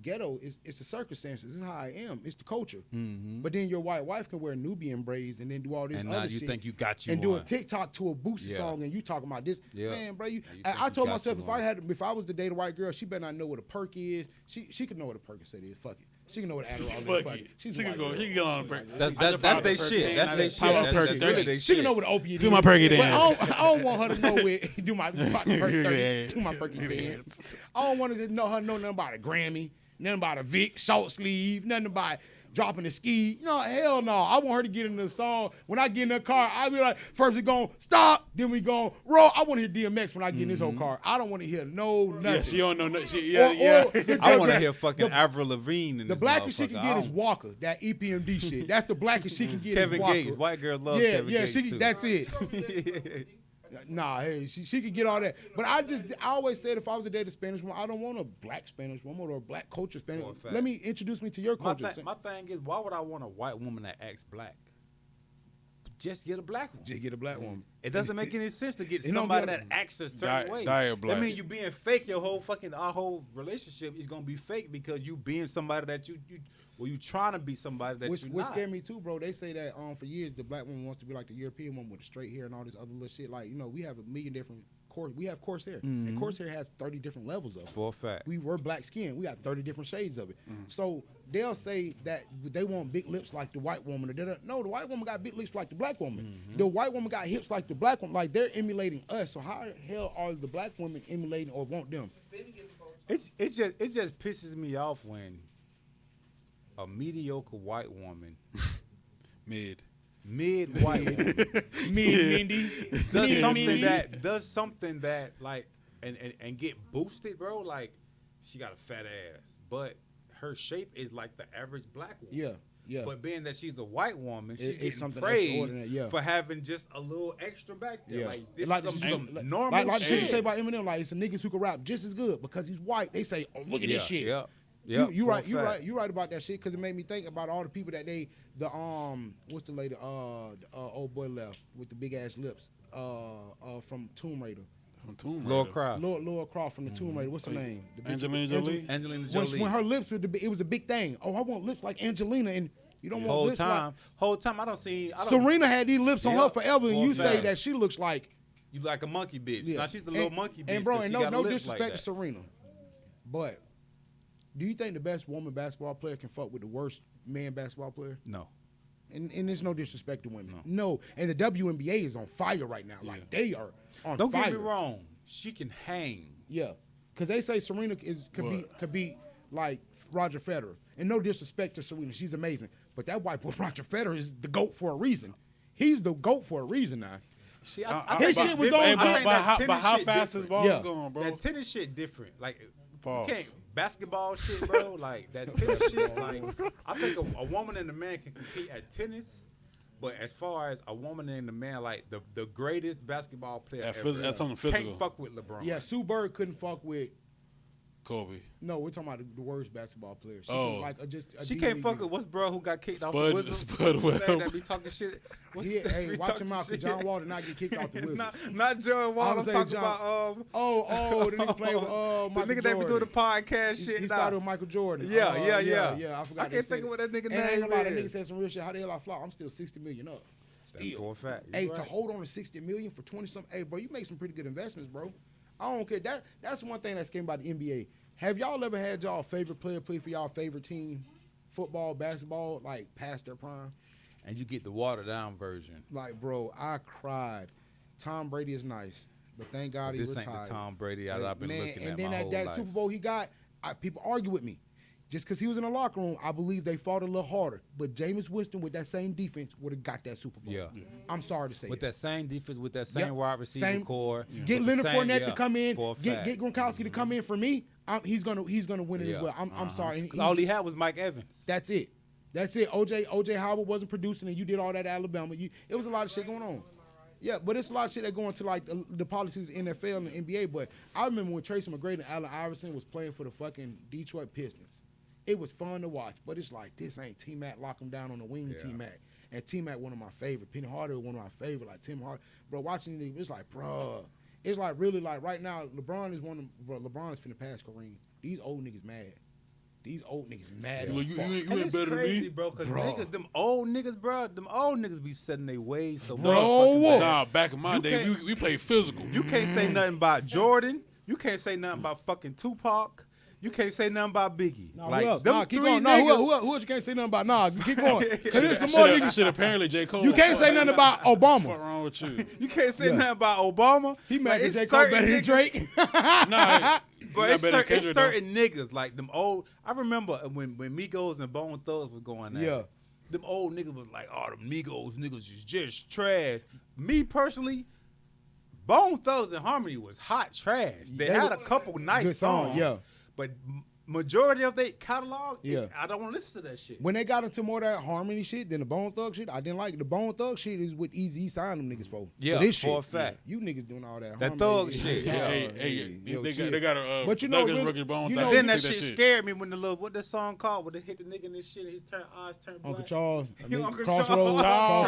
Ghetto it's the circumstances. This is how I am. It's the culture. Mm-hmm. But then your white wife can wear Nubian braids and then do all this And other now you shit. think you got you and do a one. TikTok to a Boosie song and you talking about this. Yeah. Man, bro, you think I you told got myself you if I was to date a white girl, she better not know what a perk is. She could know what a Percocet is. Fuck it. She can know what Adderall is. Fuck Fuck it. She's She a can white go. girl. She can get on the perk. That's their shit. That's their shit. Pop up That's perk really their She shit. can know what an opiate Do is. my perky But dance. I don't want her to know it. Do my perk 30. Do my perky dance. I don't want her to know nothing about a Grammy, nothing about a Vic, short sleeve, nothing about dropping the ski. No, hell no. I want her to get in the song. When I get in the car, I be like, first we gon' stop, then we gon' roll. I want to hear DMX when I get in this whole car. I don't want to hear nothing. Yeah, she don't know nothing. I want to hear fucking Avril Lavigne in The this blackest she can motherfucker. get I is don't- Walker, that EPMD shit. That's the blackest she can get Kevin is Walker. Gates. White girl love yeah, Kevin yeah, Gates she too. that's it. Nah, hey, she could get all that. But I always said if I was to date a Spanish woman, I don't want a black Spanish woman or a black culture Spanish. For a fact. Let me introduce me to your My, culture. my thing is, why would I want a white woman that acts black? Just get a black one. Just get a black woman. It doesn't make any sense to get It don't somebody be- that acts a certain way. diet black. I mean, you being fake. Your whole fucking our whole relationship is gonna be fake because you being somebody that you trying to be somebody that Which you not. scared me too, bro. They say that for years the black woman wants to be like the European woman with the straight hair and all this other little shit. Like, you know, we have a million different coarse. We have coarse hair, and coarse hair has 30 different levels of it. For a fact. We're black skin. We got 30 different shades of it. So they'll say that they want big lips like the white woman. No, the white woman got big lips like the black woman. The white woman got hips like the black woman. Like, they're emulating us. So how the hell are the black women emulating or want them? It just pisses me off when a mediocre white woman, mid white woman, Mindy. does something that like and get boosted, bro. Like, she got a fat ass, but her shape is like the average black woman. Yeah, yeah. But being that she's a white woman, she's It's getting something praised extraordinary, yeah. for having just a little extra back there. Yeah. Like, this Like is the- some like- normal like shit. you say about Eminem, like, it's some niggas who can rap just as good because he's white. They say, oh, look at this shit. You for a right, you fact. right, you right about that shit because it made me think about all the people that what's the lady, old boy left with the big ass lips, from Tomb Raider, Laura Croft. Laura Croft from the Tomb Raider. What's her name? The big- Angelina Jolie. Angelina Jolie. When her lips were it was a big thing. Oh, I want lips like Angelina, and you don't want lips whole time I don't see. like Serena had these lips on Yeah, her forever, and for a you say fact. that she looks like. You like a monkey bitch. Yeah. Now she's the little monkey bitch. And bro, 'cause and she got no lips disrespect like to that. Serena, but do you think the best woman basketball player can fuck with the worst man basketball player? No. And there's no disrespect to women. No. And the WNBA is on fire right now. Like, they are on Don't fire. get me wrong. She can hang. Yeah, because they say Serena could be like Roger Federer. And no disrespect to Serena, she's amazing. But that white boy Roger Federer is the GOAT for a reason. He's the GOAT for a reason now. See, His shit was on. But how fast his ball Yeah. is going, bro? That tennis shit different. Like, Pause. you can't basketball shit, bro. Like, that tennis shit. Like, I think a woman and a man can compete at tennis. But as far as a woman and a man, like the greatest basketball player ever, That's something physical. can't fuck with LeBron. Yeah, Sue Bird couldn't fuck with. Kobe. No, we're talking about the worst basketball player. She Oh. couldn't, like a She D can't League fuck nigga. with what's bro who got kicked off Spud- the Wizards. Spud What's that Webb. that be talking shit. What's Yeah, that hey, be watch talking him out, because shit? John Wall did not get kicked off the Wizards. not John Wall. I'ma I'm say talking John- about the nigga played with the Michael nigga that be doing the Jordan. podcast shit. He now. started with Michael Jordan. Yeah. I forgot. I can't think of what that nigga and I ain't name gonna lie, that nigga is. said some real shit. How the hell I flop? I'm still 60 million up. That's Still. for a fact. Hey, You to right. hold on to 60 million for 20 something. Hey, bro, you make some pretty good investments, bro. I don't care. That's one thing that's came by the NBA. Have y'all ever had y'all favorite player play for y'all favorite team, football, basketball, like past their prime? And you get the watered down version. Like, bro, I cried. Tom Brady is nice, but thank God he This retired. ain't the Tom Brady that Like, I've been man, looking and at then my whole that life. Super Bowl he got, people argue with me. Just because he was in the locker room, I believe they fought a little harder. But Jameis Winston with that same defense would have got that Super Bowl. Yeah. I'm sorry to say With it. that same defense, with that same Yep. wide receiver Same- core. Get with the Leonard same- Fournette yeah, to come in. for a Get fact. Gronkowski to come in for me. He's gonna win it Yeah. as well. I'm sorry. And 'Cause all he had was Mike Evans. That's it. OJ Howard wasn't producing, and you did all that at Alabama. It was a lot of shit going on. Yeah, but it's a lot of shit that go into like the policies of the NFL and the NBA. But I remember when Tracy McGrady and Allen Iverson was playing for the fucking Detroit Pistons. It was fun to watch, but it's like, this ain't T-Mac, lock him down on the wing, Yeah. T-Mac. and T-Mac one of my favorite. Penny Hardaway one of my favorite. Like Tim Hard, bro. Watching these, it's like, bro, it's like really like right now. LeBron is LeBron is finna pass Kareem. These old niggas mad. These old niggas mad. You ain't It's better than crazy, me, bro. Cause Bro. niggas, them old niggas be setting their ways so Bro. motherfucking bad. Nah, back in my You day, can't- we played physical. You can't say nothing about Jordan. You can't say nothing about fucking Tupac. You can't say nothing about Biggie. Nah, like who else? them Nah, keep three going. niggas. Nah, who else you can't say nothing about? Nah, keep going. 'Cause there's some more niggas. Shit, apparently J. Cole. You can't say nothing about Obama. What's wrong with you? You can't say Yeah. nothing about Obama. He mad Like, at it's J. Cole certain better than niggas- Drake. Nah, But not it's, better than it's Kendrick, though. certain niggas like them old. I remember when Migos and Bone Thugs was going at Yeah. it. Them old niggas was like, oh, the Migos niggas is just trash. Me personally, Bone Thugs and Harmony was hot trash. They They had were- a couple nice Good song, songs. yeah. But majority of their catalog, Yeah. I don't want to listen to that shit. When they got into more of that harmony shit than the Bone Thug shit, I didn't like it. The Bone Thug shit is what Easy signed them niggas for. Yeah, for this for shit. a fact. You niggas doing all that. That harmony. thug shit. Yeah, Hey, yo, they shit. got a But you know, Nuggets really- rookie Bone you Thugs. know, Then You that see shit scared me when the little, what that song called, when they hit the nigga in this shit and his eyes turned black. Uncle Charles. Uncle Crossroads. Charles.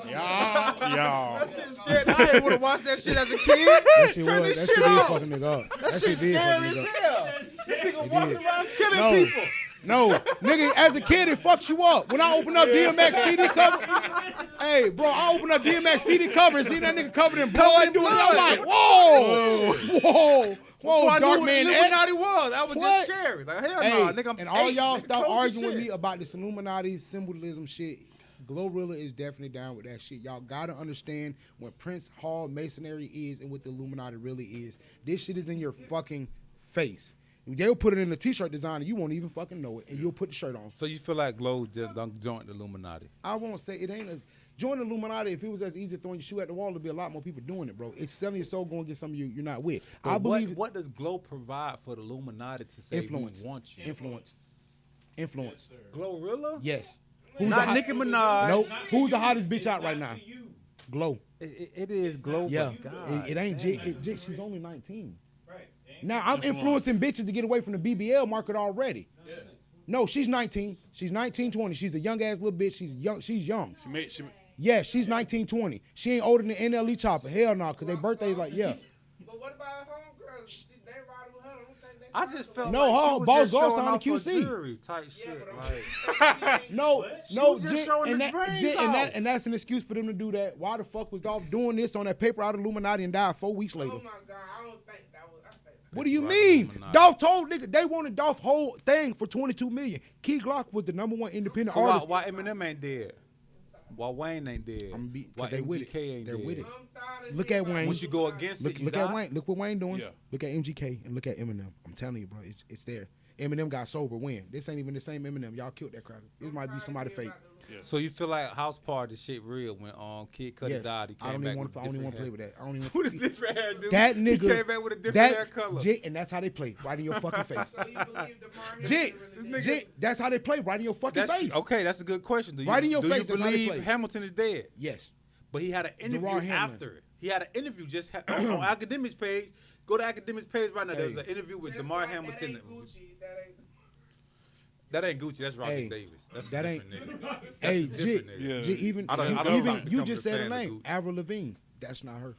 Crossroads. That shit scared. I didn't want to watch that shit as a kid. That shit Turn was. this That shit shit did off. fucking nigga up. That shit did scary fucking as nigga up. hell. This nigga walking did. around killing No. people. No, nigga, as a kid, it fucks you up. When I open up DMX CD cover, hey, bro, I open up DMX CD cover and see that nigga covered in blood doing it. I'm like, whoa, Before I knew Dark what Man Illuminati X. was, I was What? just scared. Like, hell Hey, no, nigga, I'm and all 8, y'all nigga, stop close arguing this with shit. me about this Illuminati symbolism shit. Glorilla is definitely down with that shit. Y'all gotta understand what Prince Hall Masonry is and what the Illuminati really is. This shit is in your fucking face. They'll put it in a t-shirt design and you won't even fucking know it, and you'll put the shirt on. So you feel like Glow just done joined the Illuminati? I won't say it ain't a join the Illuminati. If it was as easy as throwing your shoe at the wall, there'd be a lot more people doing it, bro. It's selling your soul, going to get some of you you're not with. But I believe what does Glow provide for the Illuminati to say influence. we want you? Influence. Glorilla? Yes. Not Nicki Minaj. Nope. Who's the hottest bitch out right now? Glow. It is Glow. Yeah. but God It ain't damn. Jit. She's only 19. Right. Now I'm influencing bitches to get away from the BBL market already. No, she's 19. She's 19, 20. She's a young ass little bitch. She's young. She's young. Yeah, she's 19, 20. She ain't older than NLE Chopper. Hell no, because their birthdays like, yeah. But what about homegirls? They riding with her. I don't think they I just felt No, like huh, she was Boss just Girl showing signed off to her QC. jewelry type Yeah, shit. but Like, No, She no, was just Jit, showing and the that, brains Jit, and off. that's an excuse for them to do that. Why the fuck was Dolph doing this on that paper out of Illuminati and died 4 weeks later? Oh my God, I don't think that was. I think What do you Right, mean? Illuminati. Dolph told nigga they wanted Dolph whole thing for $22 million. Key Glock was the #1 independent so artist. why Eminem ain't dead? Why Wayne ain't dead? Why they with it. MGK ain't They're dead? with it. I'm tired of Look hearing at Wayne. about Once you go against it, you Look die. at Wayne. Look what Wayne doing. Yeah. Look at MGK and look at Eminem. I'm telling you, bro, it's there. Eminem got sober. When? This ain't even the same Eminem. Y'all killed that cracker. This might be somebody fake. So you feel like house party shit real when Kid Cudi Yes. died? He I don't came even back want with to. I don't even want different to play hair. with that. I don't even. With a different hair, dude. That nigga. He came back with a different that, hair color. Jit, and that's how they play. Right in your fucking face. So you believe the Martin Jit, really did? Jit, that's how they play. Right in your fucking That's face. okay. That's a good question. Do you, Right in your do face, you that's how they believe play. Hamilton is dead? Yes. But he had an interview Hamlin. after it. He had an interview just on Academics page. Go to Academics page right now. There's Hey. an interview with Just DeMar like Hamilton. That ain't Gucci. That ain't Gucci. That's Roger Hey, Davis. That's that a ain't- different nigga. That's Hey, a different nigga. Yeah. Jit, even I don't even you become just a said her fan of name, Gucci. Avril Lavigne. That's not her.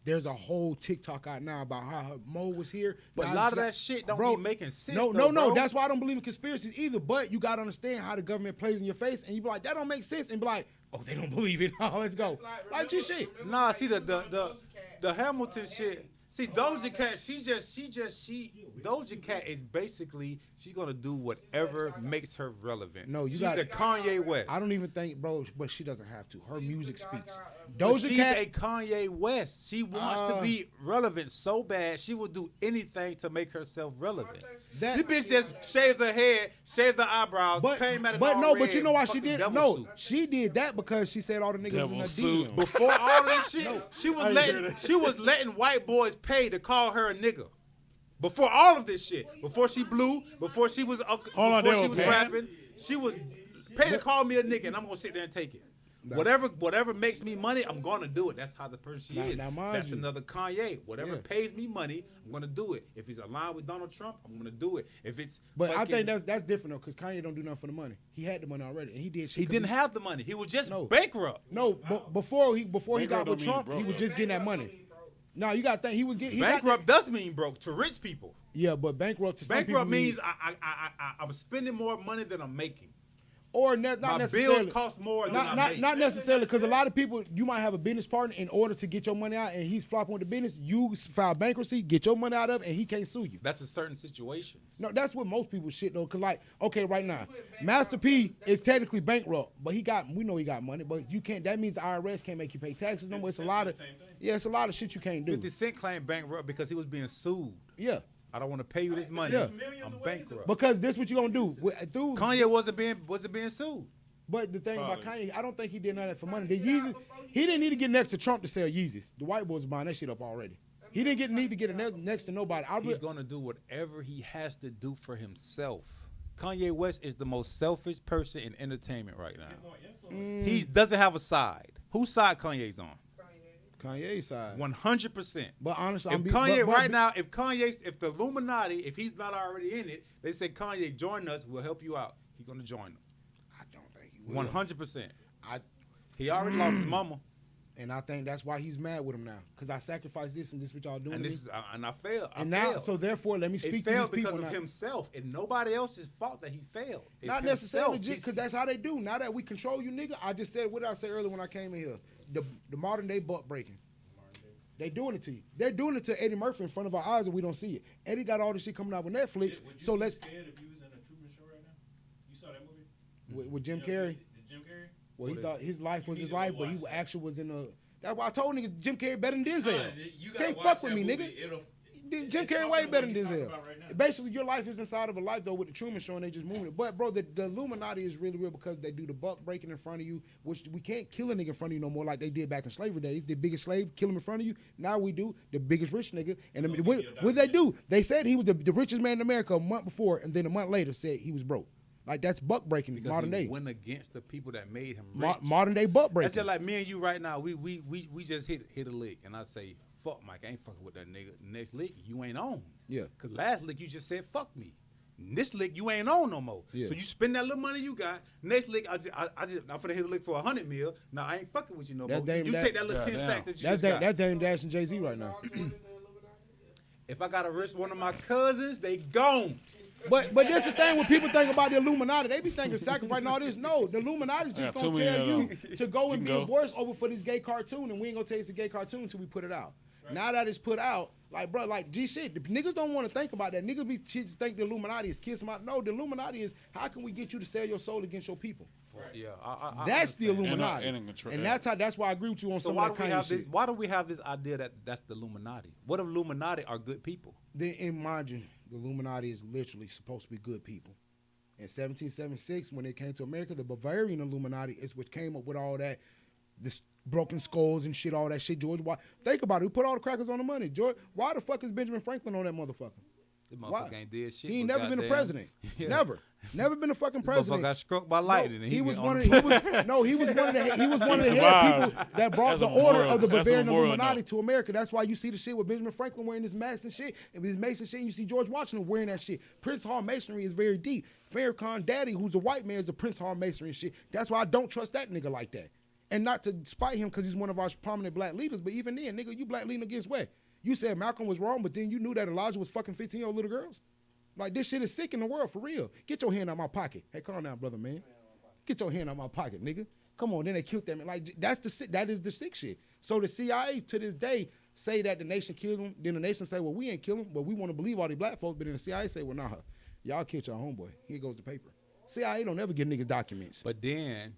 There's a whole TikTok out now about how her Mo was here. But Now a lot she of got- that shit don't Bro, be making sense. No, though, no. bro. That's why I don't believe in conspiracies either. But you gotta understand how the government plays in your face, and you be like, that don't make sense, and be like, oh, they don't believe it. Oh, let's go. Like just shit. Nah, see the Hamilton shit. See Doja Cat, Doja Cat is basically she's gonna do whatever makes her relevant. No, you she's gotta- a Kanye West. I don't even think, bro, but she doesn't have to. Her music speaks. But Doja she's Cat. a Kanye West. She wants to be relevant so bad she will do anything to make herself relevant. That- This bitch just shaved her head, shaved her eyebrows, came at it but all no, red, but you know why she fucking did? devil No, suit. she did that because she said all the niggas was in Devil her suit. DM. Before all that shit, she was letting white boys pay to call her a nigga. Before all of this shit, before she blew, before she was on, before they she were was paying? rapping, she was pay to call me a nigga, and I'm gonna sit there and take it. Whatever makes me money, I'm gonna do it. That's how the person she is. Now, mind That's you. another Kanye. Whatever Yeah. pays me money, I'm gonna do it. If it's aligned with Donald Trump, I'm gonna do it. If it's But I fucking- think that's different though, because Kanye don't do nothing for the money. He had the money already, and he did shit. he 'cause didn't have the money. He was just No. bankrupt. No, but before he got Bankrupt with don't mean Trump, broke. he was just getting that money. No, you got to think he was getting Bankrupt does mean broke to rich people. Yeah, but bankrupt to some people Bankrupt means I'm spending more money than I'm making. or not My necessarily. bills cost more than I'm making. Not necessarily, because a lot of people, you might have a business partner in order to get your money out, and he's flopping with the business. You file bankruptcy, get your money out of it, and he can't sue you. That's in certain situations. No, that's what most people shit though. Cause like, okay, right now, Master P is technically bankrupt, but we know he got money, but you can't. That means the IRS can't make you pay taxes no more. It's a lot of, it's a lot of shit you can't do. 50 Cent claimed bankrupt because he was being sued. Yeah, I don't want to pay you this money. Yeah. I'm bankrupt. because this what you gonna do through. Kanye wasn't being sued. But the thing about Probably. Kanye, I don't think he did none of that for money. The Yeezy, he didn't need to get next to Trump to sell Yeezys. The white boys buying that shit up already. He didn't need to get next to nobody. He's gonna do whatever he has to do for himself. Kanye West is the most selfish person in entertainment right now. He doesn't have a side. Whose side Kanye's on? Kanye's side. 100%. But honestly, If if the Illuminati, if he's not already in it, they say Kanye, join us, we'll help you out. He's gonna join them. I don't think he will. 100%. I He already lost his mama, and I think that's why he's mad with him now, because I sacrificed this and this what y'all doing and to this me. is and I failed. And I now, failed. so therefore, let me It speak to these failed people. because of now. himself, and nobody else's fault that he failed. It's Not necessarily himself. just because that's how they do. Now that we control you, nigga, I just said what did I say earlier when I came in here? The modern day butt breaking. They doing it to you. They're doing it to Eddie Murphy in front of our eyes and we don't see it. Eddie got all this shit coming out with Netflix. Would you So be let's scared if you was in a Truman Show right now? You saw that movie? with Jim You know, Carrey. the Jim Carrey? Well, he thought his life was You his need to life, go but he watch that. actually was in a. That's why I told niggas Jim Carrey better than Denzel. Son, you gotta Can't watch fuck with that me, movie. nigga. Jim It's Carrey talking way about better what than you talking Denzel. about right now. Basically, your life is inside of a life though with the Truman Show, and they just moving it. But bro, the Illuminati is really real because they do the buck breaking in front of you, which we can't kill a nigga in front of you no more like they did back in slavery days. The biggest slave kill him in front of you. Now we do the biggest rich nigga. And I mean, what they do? They said he was the richest man in America a month before, and then a month later said he was broke. Like that's buck breaking because modern he day. went against the people that made him rich. Modern day buck That's breaking. just like me and you right now. We just hit a lick, and I say, "Fuck, Mike, I ain't fucking with that nigga." Next lick, you ain't on. Yeah. Cause last lick you just said fuck me. This lick you ain't on no more. Yeah. So you spend that little money you got. Next lick I'm finna hit a lick for 100 mil. Now I ain't fucking with you no That's more. damn- You that- take that little 10 Goddamn. stacks that you That's just got. that's Dame Dash and Jay-Z right now. If I gotta risk one of my cousins, they gone. But that's the thing when people think about the Illuminati, they be thinking sacrificing all this. No, the Illuminati just Yeah, gonna too tell many you of them. to go and You be can a go. voice over for this gay cartoon, and we ain't gonna tell you it's a gay cartoon until we put it out. Now that it's put out, like bro, like G shit, the niggas don't want to think about that. Niggas be just think the Illuminati is kiss them out. No, the Illuminati is how can we get you to sell your soul against your people? Yeah, I That's the understand. Illuminati, and in control- and that's why I agree with you on So some why of do that we Kanye have shit. this? Why do we have this idea that that's the Illuminati? What if Illuminati are good people? Then, in mind you, the Illuminati is literally supposed to be good people. In 1776, when it came to America, the Bavarian Illuminati is what came up with all that, this broken skulls and shit, all that shit. George, why? Think about it. Who put all the crackers on the money? George, why the fuck is Benjamin Franklin on that motherfucker? This Why? motherfucker ain't did shit. He ain't but never been a goddamn- president. Yeah. Never been a fucking This motherfucker president. got struck by lightning, and he he was went one on of he was one of the head people that brought That's the a order memorial- of the that's a Bavarian memorial Illuminati note. to America. That's why you see the shit with Benjamin Franklin wearing his mask and shit, and his mace and shit. And you see George Washington wearing that shit. Prince Hall Masonry is very deep. Farrakhan Daddy, who's a white man, is a Prince Hall Masonry and shit. That's why I don't trust that nigga like that. And not to spite him because he's one of our prominent black leaders, but even then, nigga, you black leading against what? You said Malcolm was wrong, but then you knew that Elijah was fucking 15-year-old little girls? Like, this shit is sick in the world, for real. Get your hand out my pocket. Hey, calm down, brother, man. Get your hand out my pocket, nigga. Come on, then they killed them. Like, that is the sick shit. So the CIA, to this day, say that the nation killed him. Then the nation say, well, we ain't kill him, but we want to believe all these black folks. But then the CIA say, well, nah, y'all killed your homeboy. Here goes the paper. CIA don't ever give niggas documents. But then,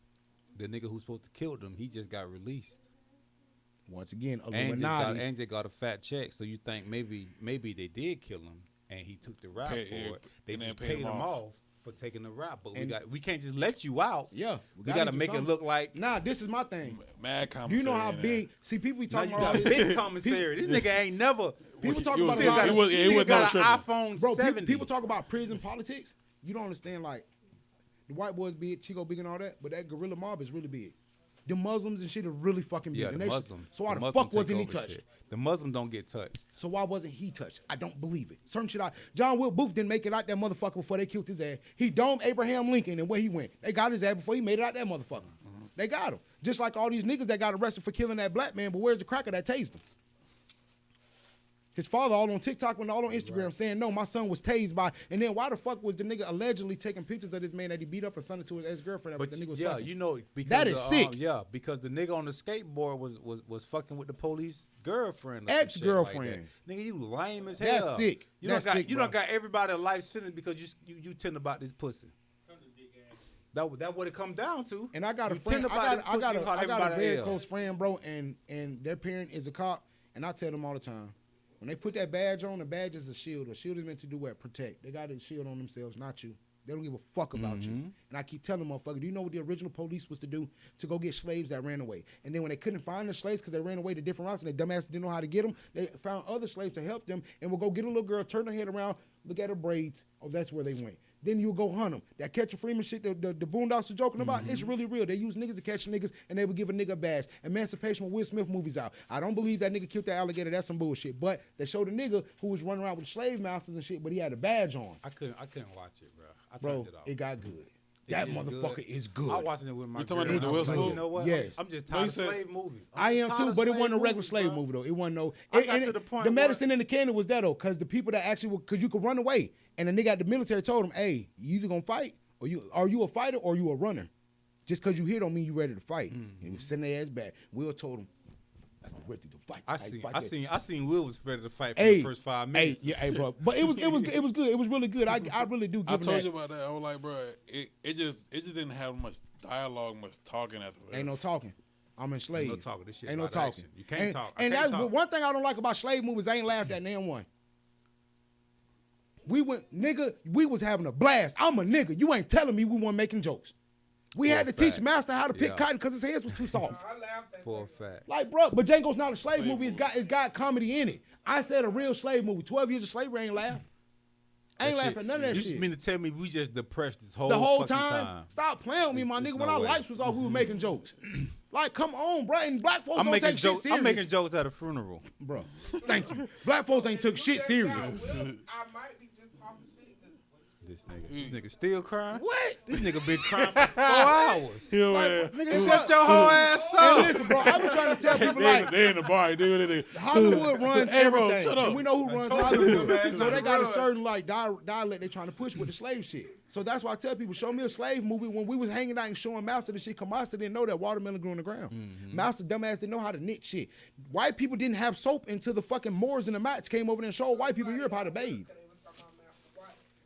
the nigga who's supposed to kill them, he just got released. Once again, And Illuminati. just got a fat check, so you think maybe they did kill him, and he took the rap Pay- for it. They and then just paid paid him him off. off for taking the rap, but And- we can't just let you out. Yeah. We gotta make it look like Nah, this is my thing. Mad Do commissary. you know how in there. big? See, people be now talking you about all got this. big commissary. This nigga ain't never. People He talk was- about a he lot was- of he Nigga was got no an tripping. iPhone Bro, 70. people talk about prison politics. You don't understand, like, the white boys big, Chico big and all that, but that guerrilla mob is really big. The Muslims and shit are really fucking big. Yeah, And the they Muslim. So why the Muslim fuck wasn't he take over touched? shit. The Muslim don't get touched. So why wasn't he touched? I don't believe it. Certain shit John Will Booth didn't make it out that motherfucker before they killed his ass. He domed Abraham Lincoln and where he went. They got his ass before he made it out that motherfucker. They got him. Just like all these niggas that got arrested for killing that black man, but where's the cracker that tased him? His father all on TikTok and all on Instagram saying, no, my son was tased by, and then why the fuck was the nigga allegedly taking pictures of this man that he beat up and sent it to his ex-girlfriend? But the nigga was yeah, fucking? you know, because That is sick. Yeah, because the nigga on the skateboard was fucking with the police girlfriend, or some shit Ex-girlfriend. Like that. Nigga, you lame as That's hell. sick. You That's don't got sick, you bro. don't got everybody a life sentence because you tend about this pussy. That what it come down to. And I got a You friend, tend about this I pussy, got you a, call I got a everybody very hell. close friend, bro, and their parent is a cop, and I tell them all the time, when they put that badge on, the badge is a shield. A shield is meant to do what? Protect. They got a shield on themselves, not you. They don't give a fuck about you. And I keep telling motherfuckers, do you know what the original police was to do? To go get slaves that ran away. And then when they couldn't find the slaves because they ran away to different routes and they dumbass didn't know how to get them, they found other slaves to help them and would go get a little girl, turn her head around, look at her braids. Oh, that's where they went. Then you go hunt them. That Catch a Freeman shit, the Boondocks are joking about, it's really real. They use niggas to catch niggas, and they would give a nigga a badge. Emancipation when Will Smith movies out. I don't believe that nigga killed that alligator. That's some bullshit. But they showed a nigga who was running around with slave masters and shit, but he had a badge on. I couldn't watch it, bro. I Bro, turned it off. it got good. That is motherfucker good. is good. I watching it with my You talking girl. about the I Will was like, Smith? you know what? Yes. I'm just tired of slave movies. I am too, but it wasn't a regular movies, slave bro. movie though. It wasn't no. I got to the point the where- medicine in the candy was that though, because the people that actually because you could run away, and the nigga at the military told him, "Hey, you either gonna fight or are you a fighter or you a runner? Just because you here don't mean you ready to fight." And he was sending their ass back. Will told him, "I'm ready to fight." I seen Will was ready to fight for Hey, the first 5 minutes. hey, bro. But it was good. It was really good. I really do give I him told that. you about that. I was like, bro, it just didn't have much dialogue, much talking after that. Ain't no talking. I'm enslaved. Ain't no talking. This shit Ain't no about talking. action. You can't talk. I And can't that's talk. one thing I don't like about slave movies. I ain't laughed at none one. We was having a blast. I'm a nigga. You ain't telling me we weren't making jokes. We For had a to teach fact. Master how to pick Yeah. cotton because his hands was too soft. I laughed at For you. a fact. Like, bro, but Django's not a slave movie. It's got comedy in it. I said a real slave movie. 12 years of slavery, I ain't laugh. I ain't That laughing shit- at none of that you shit. mean to tell me we just depressed this whole The whole fucking time, stop playing with me, my There's nigga. no When our way. lights was off, we were making jokes. Like, come on, bro. And black folks I'm don't making take jokes. shit serious. I'm making jokes at a funeral. Bro, thank you. Black folks ain't took shit serious. I might be just talking shit. This nigga still crying. What? This nigga been crying for 4 hours. Nigga, Shut your whole ass And up. listen, bro, I be trying to tell people like They in the bar, dude. Hollywood runs Hey, bro, everything. shut up. And we know who runs told you, Hollywood. man, So they not got to a run. certain like dialect they trying to push with the slave shit. So that's why I tell people, show me a slave movie. When we was hanging out and showing Master the shit, cause Master didn't know that watermelon grew on the ground. Master dumbass didn't know how to knit shit. White people didn't have soap until the fucking Moors and the Mats came over there and showed white people in Europe how to bathe.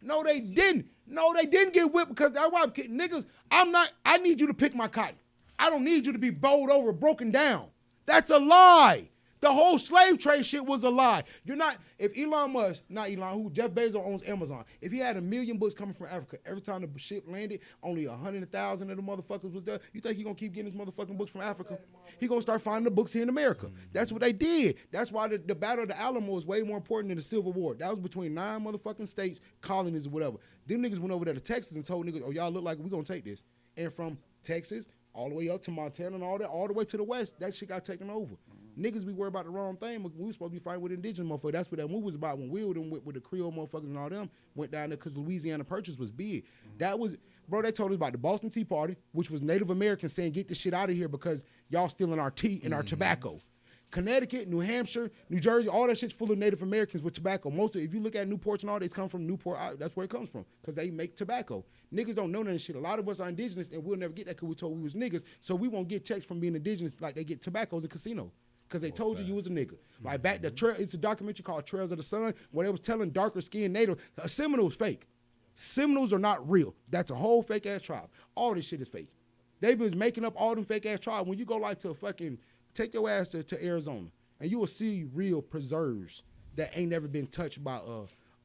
No, they didn't. No, they didn't get whipped because that's why niggas, I need you to pick my cotton. I don't need you to be bowled over, broken down. That's a lie. The whole slave trade shit was a lie. You're not, if Elon Musk, not Elon, who Jeff Bezos owns Amazon, if he had 1 million books coming from Africa, every time the ship landed, only 100,000 of the motherfuckers was there, you think he gonna keep getting his motherfucking books from Africa? He gonna start finding the books here in America. That's what they did. That's why the Battle of the Alamo is way more important than the Civil War. That was between 9 motherfucking states, colonies or whatever. Them niggas went over there to Texas and told niggas, oh, y'all look like we gonna take this. And from Texas all the way up to Montana and all that, all the way to the west, that shit got taken over. Niggas be worried about the wrong thing, but we was supposed to be fighting with indigenous motherfuckers. That's what that movie was about when Will them with the Creole motherfuckers and all them went down there because Louisiana Purchase was big. That was, bro, they told us about the Boston Tea Party, which was Native Americans saying, get this shit out of here because y'all stealing our tea and our tobacco. Connecticut, New Hampshire, New Jersey, all that shit's full of Native Americans with tobacco. Most of, if you look at Newports and all, they come from Newport. That's where it comes from because they make tobacco. Niggas don't know none of this shit. A lot of us are indigenous and we'll never get that because we told we was niggas. So we won't get checks from being indigenous like they get tobaccos in casino because they told you was a nigga. Like back the trail, it's a documentary called Trails of the Sun where they was telling darker skinned Native, a Seminole's fake. Seminoles are not real. That's a whole fake ass tribe. All this shit is fake. They've been making up all them fake ass tribes. When you go like to fucking take your ass to Arizona, and you will see real preserves that ain't never been touched by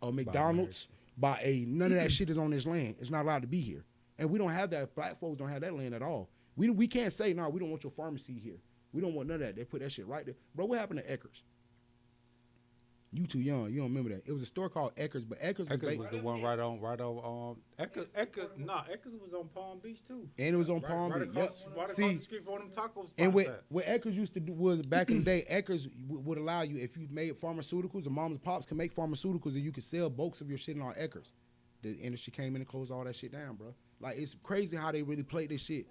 a McDonald's, by a none of that shit is on this land. It's not allowed to be here, and we don't have that. Black folks don't have that land at all. We can't say no. We don't want your pharmacy here. We don't want none of that. They put that shit right there, bro. What happened to Eckers? You too young. You don't remember that. It was a store called Eckers, but Eckers was the one right on Eckers was on Palm Beach too. And it was on Palm Beach. Right across the street from them taco spots. And what Eckers used to do was back in the day, Eckers would allow you, if you made pharmaceuticals, the moms and pops can make pharmaceuticals and you can sell bulks of your shit in our Eckers. The industry came in and closed all that shit down, bro. Like, it's crazy how they really played this shit.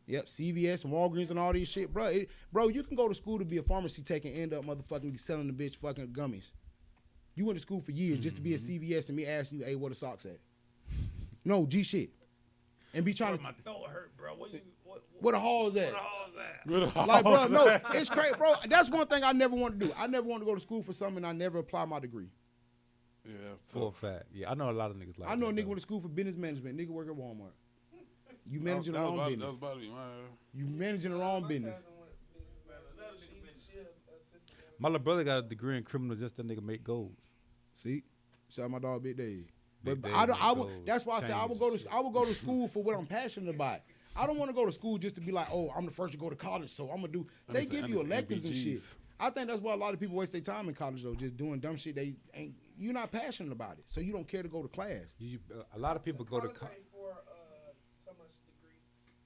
Yep, CVS and Walgreens and all these shit, bro. Bro, you can go to school to be a pharmacy tech and end up motherfucking selling the bitch fucking gummies. You went to school for years just to be a CVS and me ask you, hey, where the socks at? No, G shit. And be trying to. My throat hurt, bro. Where the halls at? Good Like, bro, no, it's crazy, bro. That's one thing I never want to do. I never want to go to school for something and I never apply my degree. Yeah, that's For a tough. fact. Yeah, I know a lot of niggas like that. I know a nigga though. went to school for business management. Nigga work at Walmart. You managing the That was wrong about- business. That was about it, man. You managing the wrong business. My little brother got a degree in criminal just that nigga make goals. See, shout out my dog Big Dave. Big But Dave I don't. make I would. goals. That's why I said I would Changes go to school for what I'm passionate about. I don't want to go to school just to be like, oh, I'm the first to go to college, so I'm gonna do. They give you electives and shit. I think that's why a lot of people waste their time in college though, just doing dumb shit. They ain't. You're not passionate about it, so you don't care to go to class. A lot of people go to college ain't for so much degree.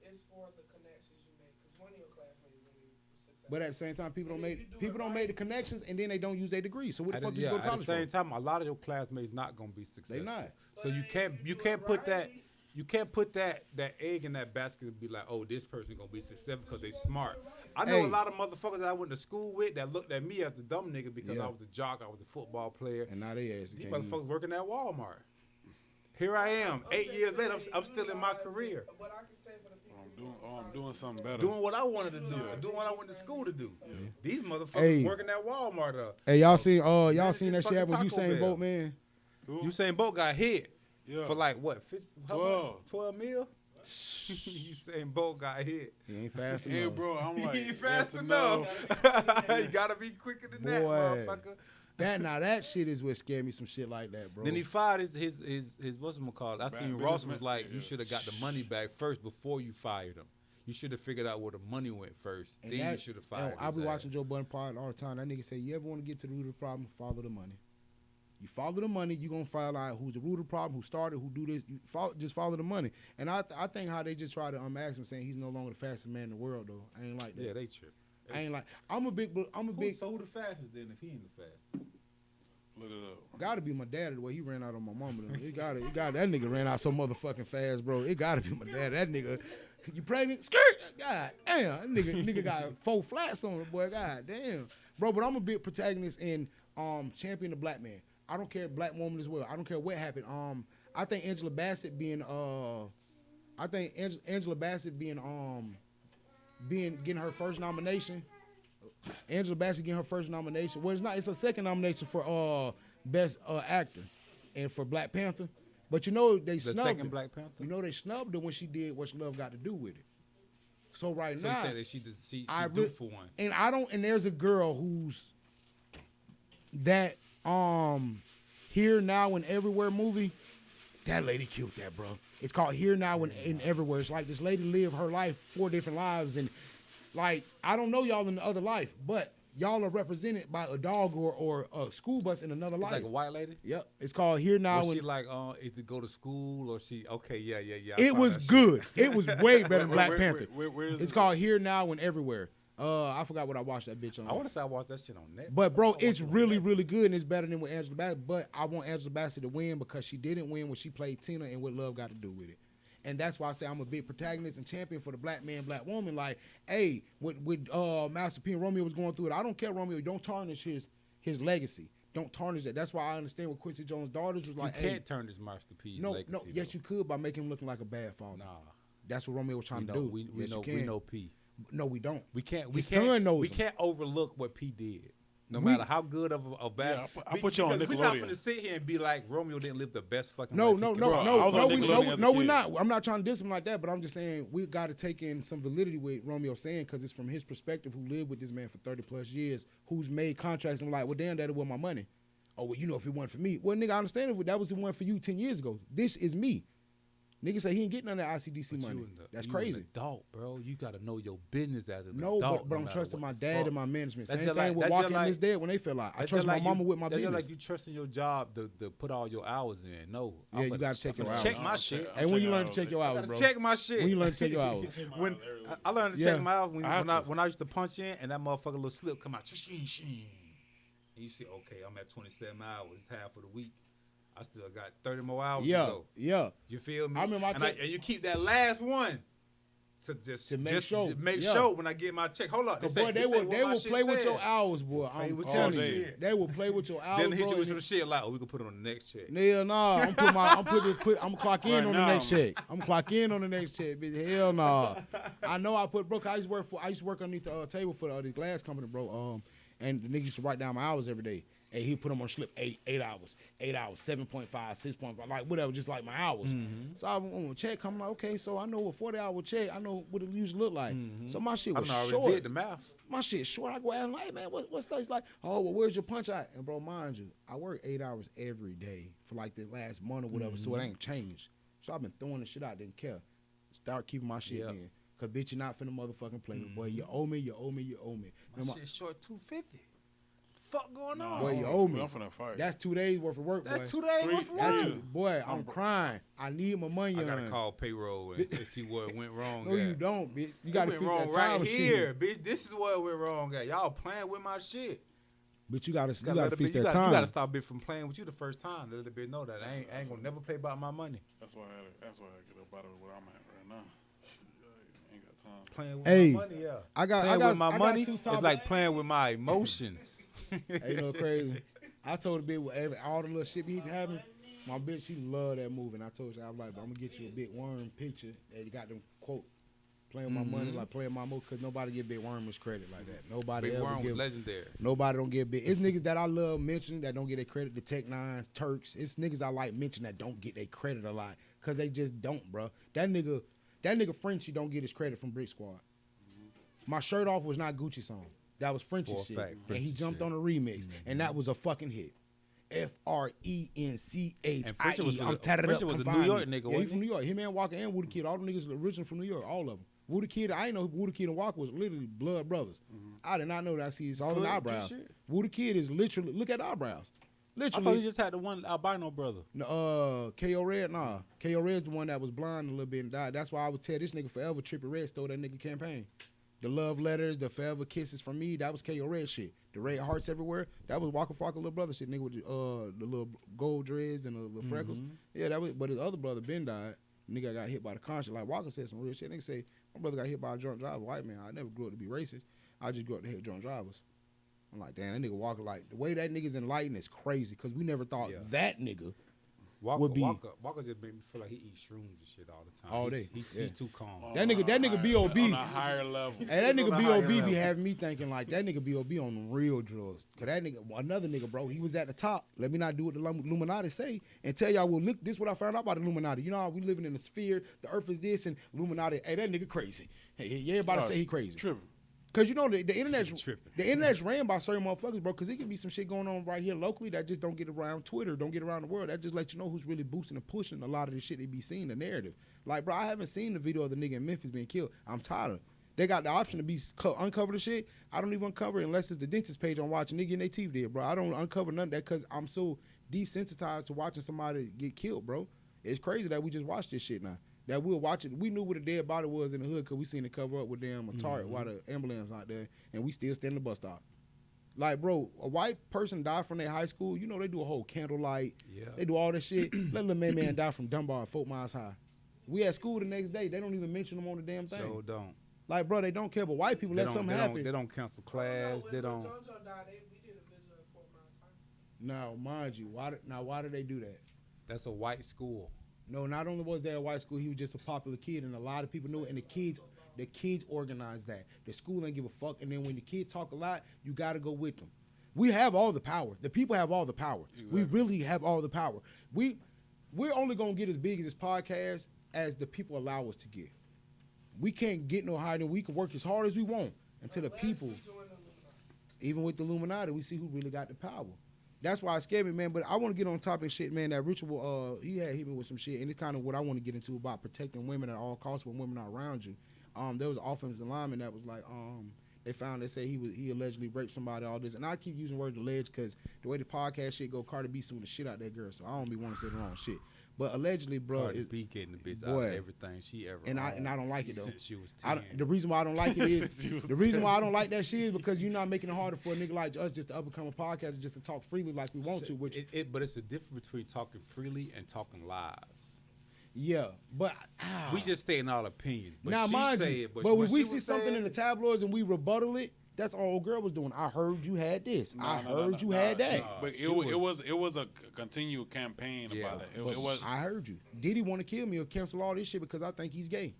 It's for the connections you make. Because one of your classmates is going to be successful. But at the same time, people don't make the connections, and then they don't use their degree. So what the At fuck the, you go to at the college same for? time, a lot of your classmates not gonna be successful. They not. So you can't put that egg in that basket and be like, oh, this person gonna be successful because they smart. I know Hey. a lot of motherfuckers that I went to school with that looked at me as the dumb nigga because Yeah. I was a jock, I was a football player. And now they ass. These motherfuckers working at Walmart. Here I am, 8 years later, I'm still in my career. What I can say for the people I'm doing something better. Doing what I wanted to do, doing what I went to school to do. These motherfuckers Hey. working at Walmart. Hey, y'all seen Man, that shit shit happen with fucking Usain Taco Bolt, Bell. man? Usain Bolt got hit Yeah. for like what? 12 mil? 12. Usain Bolt got hit. He ain't fast Yeah, enough. bro. I'm like, He ain't fast that's enough. You gotta be quicker than that, Boy. motherfucker. That shit is what scared me, some shit like that, bro. Then he fired his what's it called? I seen Businessman. Ross was like, you Yeah. should have got the money back first before you fired him. You should have figured out where the money went first. And Then you that- should have fired him. I'll be watching Joe Budden pod all the time. That nigga say, you ever want to get to the root of the problem, follow the money. You follow the money, you going to find out who's the root of the problem, who started, who do this. Just follow the money. And I think how they just try to unmask him, saying he's no longer the fastest man in the world, though. I ain't like that. Yeah, they trip. I ain't like. I'm a big. So who the fastest then if he ain't the fastest? Look it up. Gotta be my dad the way he ran out on my mama. It got that nigga ran out so motherfucking fast, bro. It gotta be my dad. That nigga, you pregnant? Skirt. God damn, that nigga got 4 flats on it, boy. God damn, bro. But I'm a big protagonist in champion the black man. I don't care black woman as well. I don't care what happened. I think Angela Bassett being getting her first nomination. Angela Bassett getting her first nomination. Well, it's not. It's a second nomination for best actor, and for Black Panther. But you know they The snubbed second her. Black Panther? You know they snubbed her when she did What's Love Got to Do with it. So right So now, you think that she I due re- for one. and I don't. And there's a girl who's that Here Now and Everywhere movie. That lady killed that, bro. It's called Here Now and Everywhere. It's like this lady lived her life 4 different lives, and like I don't know y'all in the other life, but y'all are represented by a dog or a school bus in another It's life. like a white lady? Yep. It's called Here Now Was and she like is to go to school or she okay, yeah. I it saw was that shit. good. It was way better than Black Where- Panther. where is It's it? called Here Now and Everywhere. I forgot what I watched that bitch on. I want to say I watched that shit on Netflix. But bro, I watched it's it on really, Netflix. really good, and it's better than with Angela Bassett. But I want Angela Bassett to win because she didn't win when she played Tina and What Love Got to Do with it. And that's why I say I'm a big protagonist and champion for the black man, black woman. Like, hey, with Master P and Romeo was going through it. I don't care, Romeo. Don't tarnish his legacy. Don't tarnish that. That's why I understand what Quincy Jones' daughters was You like. can't Hey, turn this Master P's no, legacy. yes, though. you could by making him looking like a bad father. Nah. That's what Romeo was trying We to know, do. we Yes, you know, can. we know P. No, we don't. We can't. His son knows We him. can't overlook what P did. No We- matter how good of a bad. Yeah, I put you on because we're not Nickelodeon. going to sit here and be like Romeo didn't live the best fucking No, life. no, he no, could. no, I was no, on we, Nickelodeon no, as a no, we're kid. not. I'm not trying to diss him like that, but I'm just saying we got to take in some validity with Romeo saying because it's from his perspective, who lived with this man for 30 plus years, who's made contracts and like, well, damn, that was my money. Oh, well, you know, if it wasn't for me, well, nigga, I understand if that was the one for you 10 years ago. This is me. Niggas say he ain't getting none of that ICDC money. That's crazy. An adult, bro. You gotta know your business as an No, adult. but I'm trusting my dad and my management. That's Same just thing like- with that's walking just in this like- dead when they feel like I That's trust just my like mama you- with my that's business. just like you trusting your job to put all your hours in. No, Yeah, you gotta check your hours. Check my shit. And when you learn to check your I hours, gotta bro? check my shit. When you learn to check your hours? When I learned to Yeah. check my hours I have when I used to punch in and that motherfucker little slip come out. And you see, okay, I'm at 27 hours. It's half of the week. I still got 30 more hours to Yeah, go. yeah. You feel me? I remember and you keep that last one to make sure. to make Yeah. sure when I get my check. Hold up. Cause boy, they will play with your hours, boy. I'm with telling your you, shit. they will play with your hours. Then hit you bro, with some shit like, oh, we can put it on the next check. Hell nah. I'm clock in Right on now, the next check. I'm clock in on the next check, bitch. Hell nah. I know I put, bro. I used to work underneath the table for the glass company, bro. And the nigga used to write down my hours every day. And he put them on slip 8 hours, 7.5, 6.5, like whatever, just like my hours. So I'm on a check coming like, okay, so I know what 40-hour check, I know what it usually look like. So my shit was I already short. did the math. My shit short. I go out and like, man, what's that? He's like, oh, well, where's your punch out? And bro, mind you, I work 8 hours every day for like the last month or whatever, so it ain't changed. So I've been throwing the shit out, didn't care. Start keeping my shit in. Cause bitch, you're not finna motherfucking play with. Boy, you owe me, you owe me, you owe me. My shit short 250. Fuck going on? Boy, you owe me. I'm finna fight. That's 2 days worth of work, boy. That's 2 days worth of That's work. boy, I'm crying. I need my money. I gotta on. call payroll and see what went wrong. No, you don't, bitch. You It gotta went fix wrong that time right machine. here, bitch. This is what went wrong at. Y'all playing with my shit. But you gotta let it fix be- that time. You gotta stop bitch from playing with you the first time. Let it be know that I ain't gonna never pay back my money. That's why I get up out of where I'm at right now. Shit, I ain't got time. Playing with Hey, my money, yeah. I Playing got with my I got money two is topics. like playing with my emotions. Hey, you know crazy. I told the bitch with all the little shit he having. My bitch, she love that movie. And I told her, I was like, I'm gonna get you a Big Worm picture. And you got them quote, playing with my money, like playing my mo, cause nobody give Big Worm his credit like that. Nobody Big ever Worm was give. legendary. Nobody don't get big. It's niggas that I love mentioning that don't get their credit. The Tech Nines, Turks. It's niggas I like mentioning that don't get their credit a lot, cause they just don't, bro. That nigga Frenchie don't get his credit from Brick Squad. My shirt off was not Gucci song. That was Frenchie For a shit. fact, And he Frenchie jumped shit. on a remix, and that was a fucking hit. FRENCHIE. And Frenchie was I'm a- tatted Frenchie up. was a come New find York me. nigga, Yeah, he wasn't from he? New York. Him and Walker and Woody Kid, all them niggas originally from New York, all of them. Woody Kid, I ain't know Woody Kid and Walker was literally blood brothers. I did not know that. See, it's all in the Foot, eyebrows. shit. Woody Kid is literally, look at the eyebrows. I thought Literally. he just had the one albino brother. KO Red, nah. KO Red's the one that was blind a little bit and died. That's why I would tell this nigga forever Trippie Red stole that nigga campaign. The love letters, the forever kisses from me, that was KO Red shit. The red hearts everywhere, that was Waka Flocka little brother shit, nigga with the little gold dreads and the little freckles. Yeah, that was, but his other brother Ben died. Nigga got hit by the conscience. Like Walker said some real shit. Nigga say, my brother got hit by a drunk driver. White man, I never grew up to be racist. I just grew up to hate drunk drivers. I'm like, damn, that nigga Walker, like, the way that nigga's enlightened is crazy, because we never thought that nigga would be. Walker just made me feel like he eats shrooms and shit all the time. All day, He's yeah. too calm. That nigga B.O.B. On a higher level. Hey, that nigga on a higher B.O.B. be level. having me thinking like that nigga B.O.B. on the real drugs. Cause that nigga, another nigga, bro, he was at the top. Let me not do what the Illuminati say and tell y'all, well, look, this is what I found out about the Illuminati. You know how we living in a sphere, the earth is this, and Illuminati, hey, that nigga crazy. Hey, everybody say he crazy. Tripping. Cause you know the internet's Tripping. the internet's ran by certain motherfuckers, bro. Cause it can be some shit going on right here locally that just don't get around Twitter, don't get around the world. That just lets you know who's really boosting and pushing a lot of the shit they be seeing, the narrative. Like, bro, I haven't seen the video of the nigga in Memphis being killed. I'm tired of it. They got the option to be uncover the shit. I don't even uncover it unless it's the dentist page I'm watching. Nigga in their teeth there, bro. I don't uncover none of that because I'm so desensitized to watching somebody get killed, bro. It's crazy that we just watch this shit now. That we'll watch it. We knew what a dead body was in the hood because we seen it cover up with damn Atari while the ambulance out there, and we still stand in the bus stop. Like, bro, a white person died from their high school. You know they do a whole candlelight. Yeah. They do all that shit. Let little man die from Dunbar at 4 Miles High. We at school the next day. They don't even mention them on the damn thing. So don't. Like, bro, they don't care. But white people let something happen. They don't cancel class. They don't. JoJo died, we did a visual at 4 Miles High. Now, mind you, why did they do that? That's a white school. No, not only was there a white school, he was just a popular kid, and a lot of people knew it. And the kids organized that. The school ain't give a fuck. And then when the kids talk a lot, you got to go with them. We have all the power. The people have all the power. Exactly. We really have all the power. We're only gonna get as big as this podcast as the people allow us to get. We can't get no higher than we can work as hard as we want until the people. Even with the Illuminati, we see who really got the power. That's why it scared me, man. But I want to get on topic shit, man. That Ritual, he had hit me with some shit, and it's kind of what I want to get into about protecting women at all costs when women are around you. There was an offensive lineman that was like, they said he allegedly raped somebody, all this, and I keep using the word alleged because the way the podcast shit go, Cardi B suing the shit out that girl, so I don't be wanting to say the wrong shit. But allegedly, bro, Cardi B getting the bitch out of everything she ever and I don't like it though. Since she was 10. The reason why I don't like it is the reason why I don't like that shit is because you're not making it harder for a nigga like us just to up become a podcaster, just to talk freely like we want to. Which but it's a difference between talking freely and talking lies. Yeah, but we just stating our opinion. But now, she mind say you, it, but when we see something in the tabloids and we rebuttal it, that's all old girl was doing. I heard you had this. I heard you had that. But it was a continued campaign about it. It was. I heard you. Did he want to kill me or cancel all this shit because I think he's gay?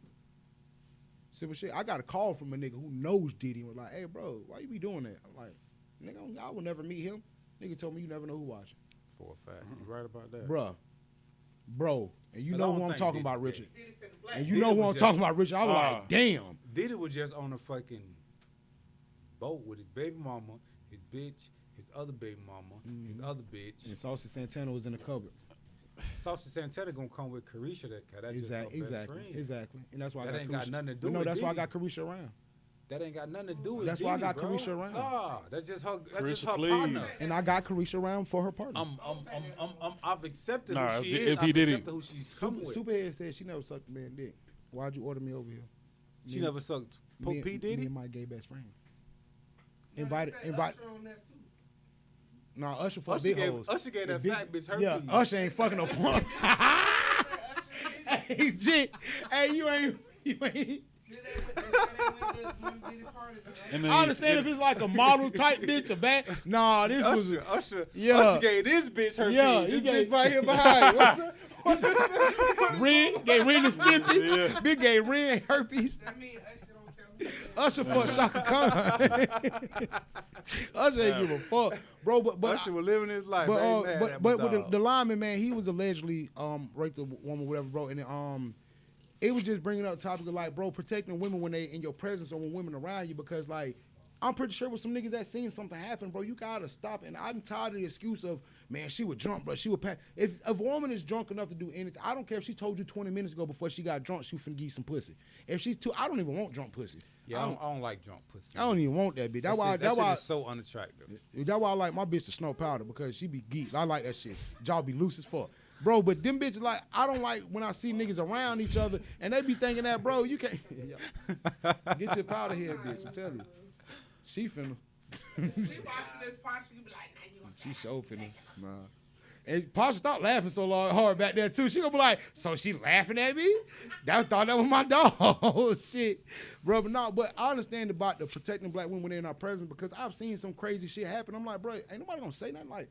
Simple shit. I got a call from a nigga who knows Diddy and was like, "Hey, bro, why you be doing that?" I'm like, "Nigga, I will never meet him." Nigga told me you never know who watching. For a fact, you right about that, bro. And you know who I'm talking about, Richard. And you Diddy know who I'm was talking about, Richard. I was like, damn. Diddy was just on a fucking boat with his baby mama, his bitch, his other baby mama, his other bitch. And Saucy Santana was in the cupboard. Saucy Santana gonna come with Carisha. That's Exactly. And that's why that I got ain't Carisha. got nothing to do No, with that's why I Diddy. got Carisha around. That ain't got nothing to do with That's Diddy, why I got bro. Carisha around. Nah, that's just her. That's just her Carisha, partner. please. And I got Carisha around for her partner. I've accepted Nah, who she if is. he I've didn't- accepted who she's come with. Superhead said she never sucked a man dick. Why'd you order me over here? She never sucked P. Diddy. Me and my gay best friend. Invite. Nah, Usher for big hoes. Usher gave that fat bitch herpes. Yeah, Usher ain't fucking no punk. Hey, G. Hey, you ain't. I understand if it's like a model type bitch, a bad. Nah, this was Usher. Yeah. Usher gave this bitch herpes. Yeah, this he gave- bitch right here behind. What's this? Ren. Gave Ren and Stimpy. Big gay Ren herpes. That mean Usher don't care. Usher for Shaka Khan. Usher ain't give a fuck, bro. But Usher was living his life. but with the lineman, man, he was allegedly raped a woman, whatever, bro. And it was just bringing up topic of like, bro, protecting women when they in your presence or when women around you, because like I'm pretty sure with some niggas that seen something happen, bro, you gotta stop. And I'm tired of the excuse of, man, she was drunk, bro. She would pass. If a woman is drunk enough to do anything, I don't care if she told you 20 minutes ago before she got drunk, she finna give you some pussy. If she's too, I don't even want drunk pussy. Yeah, I don't like drunk pussy. I don't even want that bitch. That's why. That shit is so unattractive. That's why I like my bitch to snow powder, because she be geeked. I like that shit. Jaw be loose as fuck. Bro, but them bitches, like, I don't like when I see niggas around each other and they be thinking that, bro, you can't. Get your powder here, bitch. I'm telling you. She finna. She watching this part, she be like, nah, you gonna She so finna. Nah. And Pasha stopped laughing so hard back there, too. She gonna be like, so she laughing at me? Thought that was my dog. Shit. Bro, but I understand about the protecting black women when they're in our presence, because I've seen some crazy shit happen. I'm like, bro, ain't nobody gonna say nothing like.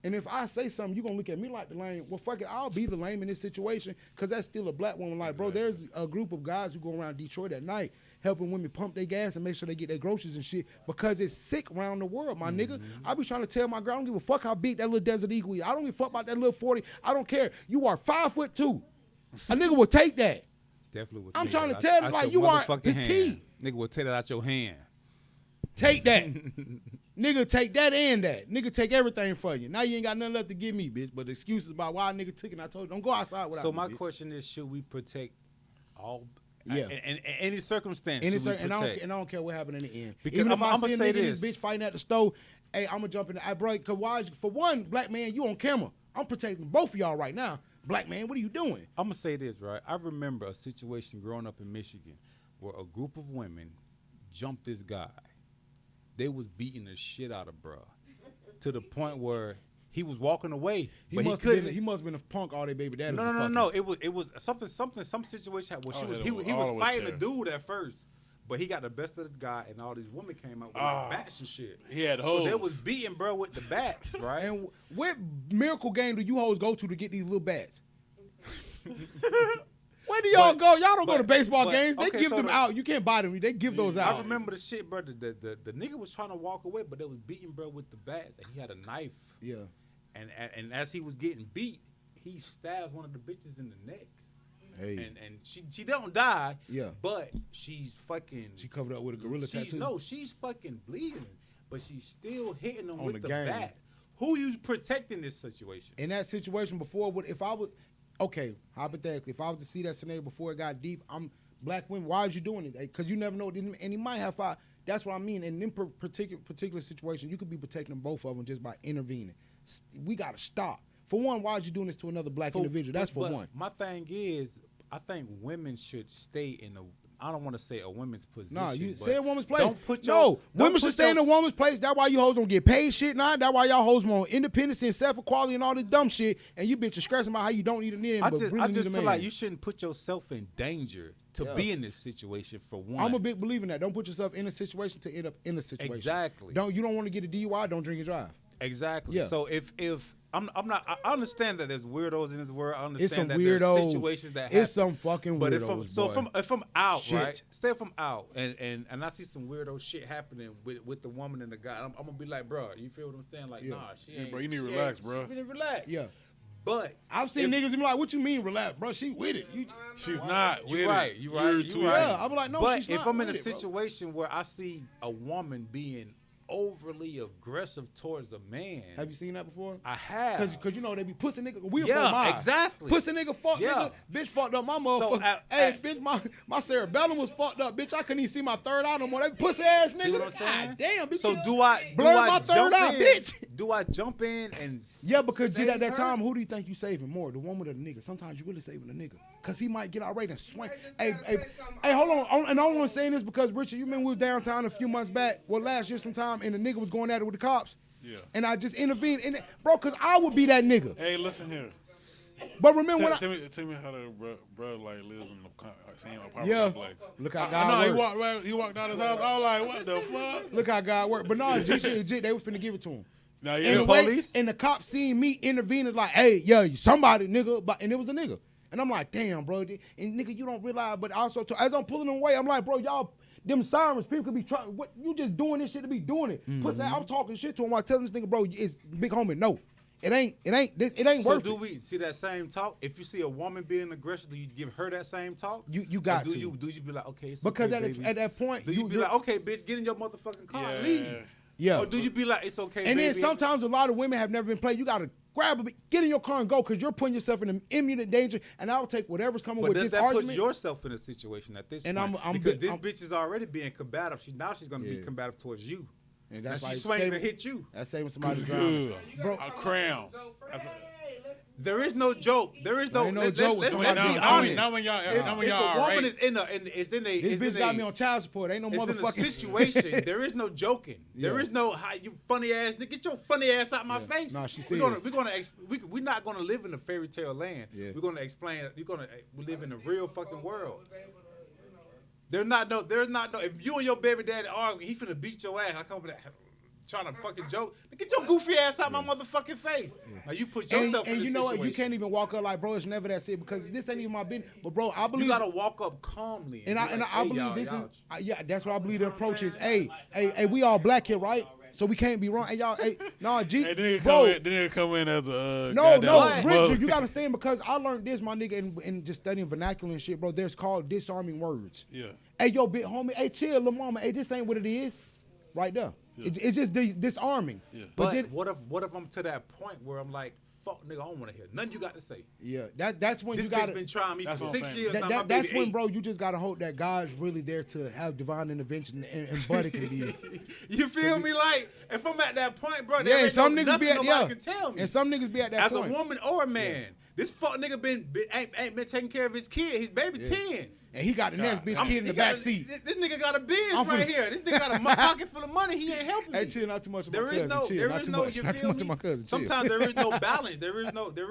And if I say something, you gonna look at me like the lame. Well, fuck it, I'll be the lame in this situation, because that's still a black woman. Like, bro, there's a group of guys who go around Detroit at night helping women pump their gas and make sure they get their groceries and shit, because it's sick around the world, my nigga. I be trying to tell my girl, I don't give a fuck how big that little Desert Eagle is. I don't give a fuck about that little 40. I don't care. You are 5'2". A nigga will take that. Definitely would. I'm trying to tell you, like, you are petite. Nigga will take that out your hand. Take that. Nigga, take that and that. Nigga, take everything from you. Now you ain't got nothing left to give me, bitch. But excuses about why a nigga took it, I told you, don't go outside without So me, my bitch. question is, should we protect all? Yeah. In any circumstance, And, should we protect? I don't care what happened in the end. Because Even if I I'ma see a say nigga in this this. bitch fighting at the stove, hey, I'm gonna jump in. I break. Cause why? For one, black man, you on camera. I'm protecting both of y'all right now. Black man, what are you doing? I'm gonna say this, right? I remember a situation growing up in Michigan where a group of women jumped this guy. They was beating the shit out of bruh to the point where he was walking away, but he couldn't. He must have been a punk all day, baby daddy. No. It was some situation where he was fighting a dude at first, but he got the best of the guy, and all these women came out with like bats and shit. He had So hoes. they was beating bro with the bats, right? And what miracle game do you hoes go to get these little bats? Where do y'all go? Y'all don't go to baseball games. They give them out. You can't buy them. They give those out. I remember the shit, bro. The nigga was trying to walk away, but they was beating bro with the bats, and he had a knife. Yeah. And as he was getting beat, he stabbed one of the bitches in the neck. Hey. And she don't die. Yeah. But she's fucking. She covered up with a gorilla tattoo. No, she's fucking bleeding, but she's still hitting him On with the the game. bat. Who you protecting this situation? In that situation before, hypothetically, if I was to see that scenario before it got deep, I'm black women. Why are you doing it? Because you never know. And he might have five. That's what I mean. In them particular situation, you could be protecting both of them just by intervening. We got to stop. For one, why are you doing this to another black individual? That's for one. My thing is, I think women should stay in I don't want to say a woman's position. No, you say a woman's place. Women should stay in a woman's place. That's why you hoes don't get paid shit now. That's why y'all hoes want independence and self-equality and all this dumb shit. And you bitches stressing about how you don't need a man. I just feel like you shouldn't put yourself in danger to be in this situation for one. I'm a big believer in that. Don't put yourself in a situation to end up in a situation. Exactly. You don't want to get a DUI, don't drink and drive. Exactly. Yeah. So if I'm not, I understand that there's weirdos in this world. I understand that weirdos. There's situations that happen. It's some fucking weirdos. But if I'm out, Shit. right? Say if I'm out and I see some weirdo shit happening with the woman and the guy, I'm gonna be like, bro, you feel what I'm saying? Like, nah, she ain't. Bro, you need to relax, bro. She need to relax. Yeah. But I've seen niggas be like, what you mean relax, bro? She with it. She's not with it. You right. You're You too right. Yeah, I'm like, no, But she's if not I'm in a with it, bro. situation where I see a woman being overly aggressive towards a man, Have you seen that before? I have. Because you know they be pussy nigga. We Yeah, mine. exactly. Pussy nigga fucked Yeah. nigga. Bitch fucked up my motherfucker. Bitch, my cerebellum was fucked up. Bitch, I couldn't even see my third eye no more. That pussy ass nigga. See what I'm saying? God damn, bitch. So do I blur my third jump eye, in? bitch? Do I jump in and Yeah, because save at that her? time, who do you think you saving more, the woman or the nigga? Sometimes you really saving the nigga, cause he might get outraged and swing. Hey, hold on. And I don't want to say this because Richard, you remember we was downtown a few months back, last year sometime, and the nigga was going at it with the cops. Yeah. And I just intervened in it, bro, cause I would be that nigga. Hey, listen here. But remember when Tell me how the bro like lives in the same apartment Yeah. complex. Look how I God know works. he walked out his house. I was like, what the fuck? Look how God worked. But no, G shit legit. They was finna give it to him. Now, And yeah, the way- and the cops seen me intervening like, hey, yeah, somebody, nigga. And it was a nigga. And I'm like, damn, bro. And nigga, you don't realize. But also, as I'm pulling them away, I'm like, bro, y'all, them sirens, people could be trying. What you just doing this shit to be doing it? Pussy, I'm talking shit to him. I'm telling this nigga, bro, it's big homie. No, it ain't So worth do it. we see that same talk? If you see a woman being aggressive, do you give her that same talk? You got Or to. do you be like, okay, it's Because okay, baby? at that point, do you be like, okay, bitch, get in your motherfucking car and leave? yeah. Or do you be like, it's okay, And baby? then sometimes a lot of women have never been played. You got to grab a get in your car and go because you're putting yourself in an imminent danger. And I'll take whatever's coming But with does this that argument. put yourself in a situation at this And point? I'm because bi- this I'm- bitch is already being combative. Now she's going to be Yeah. combative towards you. And And that's she like swings saving- and hit you. That's saving somebody's drama. Good. Bro, A crown. There is no joke. There is no. There ain't no let's joke. let's Now- be now honest. Now when y'all If are a woman right. is in a, it's in a, This it's bitch in got a, me on child support. Ain't no it's in a motherfucking situation. There is no joking. There Yeah. is no how you funny ass nigga. Get your funny ass out my face. Nah, she we're gonna serious. we're not gonna live in a fairy tale land. Yeah. We're gonna explain. We live in a real fucking world. There's not no. If you and your baby daddy argue, he finna beat your ass. I come with that. Trying to fucking joke. Get your goofy ass out my motherfucking face. Now you put yourself in and this you know situation. what? You can't even walk up like, bro, it's never that shit because this ain't even my business. But bro, I believe You gotta walk up calmly. and be I like, I "Hey, believe y'all, this y'all, is yeah, that's what I believe the approach is. Hey, we all black here, right? So we can't be wrong. Hey, y'all, G, Hey, then bro. they come in as a No, goddamn Richard, mother. you gotta stand because I learned this, my nigga, in just studying vernacular and shit, bro. There's called disarming words. Yeah. Hey, yo, big homie, hey, chill, little mama. Hey, this ain't what it is, right there. Yeah. It's just disarming. Yeah. But what if I'm to that point where I'm like, fuck nigga, I don't want to hear nothing you got to say. Yeah, that's when This you bitch gotta. been trying me That's for what I'm 6 saying. years. Now my That's baby when, 8. bro, you just gotta hope that God's really there to have divine intervention and buddy can be. You feel me? Like if I'm at that point, bro, there Yeah, ain't some no, niggas nothing be at nobody can tell me. and some niggas be at that As point. a woman or a man, this fuck nigga ain't been taking care of his kid. His baby 10. And he got the next bitch kid in the back seat. This nigga got a Benz I'm right finna- here. This nigga got a pocket full of money. He ain't helping me. Hey, chill, not too much of my There is cousin. no, chill, there not is too no, much, you not too feel much me? of my cousin. Chill. Sometimes there is no balance. There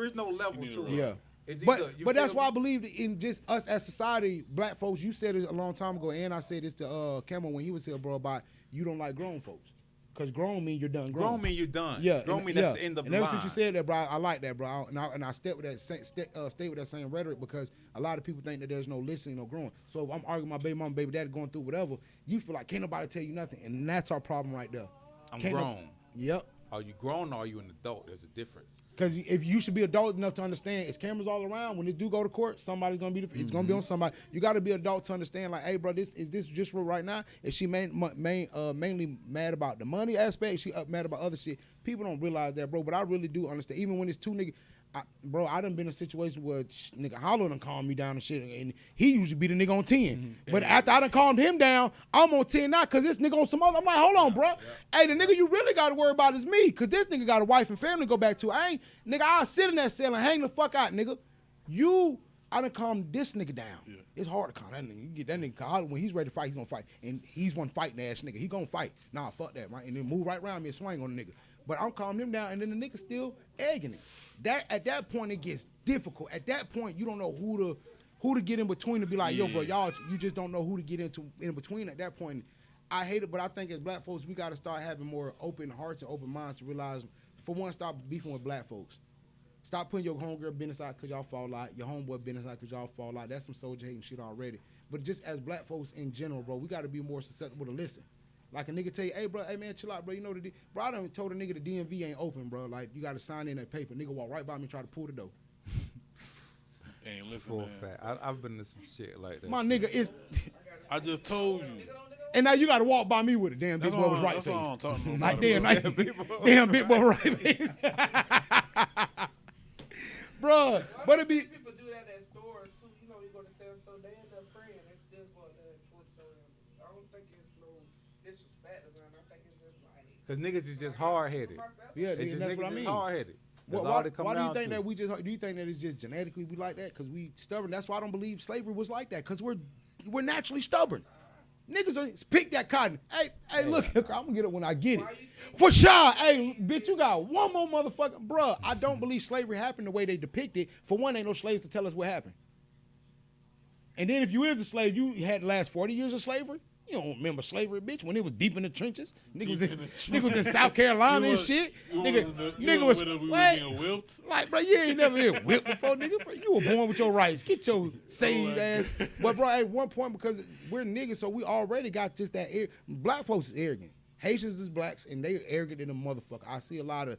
is no level to it. Yeah. It's But either, you that's feel why I me? believe in just us as society, black folks. You said it a long time ago, and I said this to Cameron when he was here, bro, about you don't like grown folks. Because grown mean you're done grown. Grown mean you done. Yeah. Grown mean that's the end of the and line. ever since you said that, bro, I like that, bro. And I stay with that stay with that same rhetoric because a lot of people think that there's no listening, no growing. So if I'm arguing with my baby mom, baby daddy going through whatever, you feel like can't nobody tell you nothing. And that's our problem right there. I'm Can't no- grown. Yep. Are you grown or are you an adult? There's a difference. Because if you should be adult enough to understand, it's cameras all around. When this do go to court, somebody's gonna be. It's gonna be on somebody. You got to be adult to understand. Like, hey, bro, is this just real right now? Is she mainly mad about the money aspect? Is she mad about other shit? People don't realize that, bro. But I really do understand. Even when it's two niggas, bro, I done been in a situation where nigga Hollow done calmed me down and shit, and he usually be the nigga on 10. Mm-hmm. But after I done calmed him down, I'm on 10 now because this nigga on some other. I'm like, hold on, bro. Hey, the nigga you really got to worry about is me because this nigga got a wife and family to go back to. I'll sit in that cell and hang the fuck out, nigga. I done calmed this nigga down. Yeah. It's hard to calm that nigga. You get that nigga, when he's ready to fight, he's gonna fight. And he's one fighting ass nigga. He gonna fight. Nah, fuck that, right? And then move right around me and swing on the nigga. But I'm calming him down, and then the nigga still egging it. At that point, it gets difficult. At that point, you don't know who to get in between to be like, yo, bro, y'all, you just don't know who to get in between at that point. I hate it, but I think as black folks, we got to start having more open hearts and open minds to realize, for one, stop beefing with black folks. Stop putting your homegirl business out because y'all fall out, your homeboy business out because y'all fall out. That's some soldier hating shit already. But just as black folks in general, bro, we got to be more susceptible to listen. Like a nigga tell you, hey, bro, hey, man, chill out, bro. You know, bro, I done told a nigga the DMV ain't open, bro. Like, you got to sign in that paper. Nigga walk right by me and try to pull the door. Ain't listen, For man. a fact. I've been to some shit like that. My nigga is... I just told you. And now you got to walk by me with it. Damn, big boy was right That's face. all I'm talking Like, about. damn, big boy right face. Bruh, but it be... People do that at stores, too. You know, you go to sales store, they end up praying. They still go out there and put I don't think it's no disrespect around. I think it's just like... Because niggas is just hard-headed. Yeah, It's just that's niggas what I mean. is hard-headed. That's Why all they come do you down think to. that do you think that it's just genetically we like that? Because we stubborn. That's why I don't believe slavery was like that. Because we're naturally stubborn. Niggas are pick that cotton. Hey, look, I'm gonna get it when I get it. For sure. Hey, bitch, you got one more motherfucker. Bruh, I don't believe slavery happened the way they depict it. For one, ain't no slaves to tell us what happened. And then if you is a slave, you had the last 40 years of slavery. You don't remember slavery, bitch, when it was deep in the trenches. Niggas was in South Carolina and shit. Nigga was whipped. like, bro, you ain't never been whipped before, nigga. Bro, you were born with your rights. Get your saved ass. But bro, at one point, because we're niggas, so we already got just that black folks is arrogant. Haitians is blacks, and they arrogant in a motherfucker. I see a lot of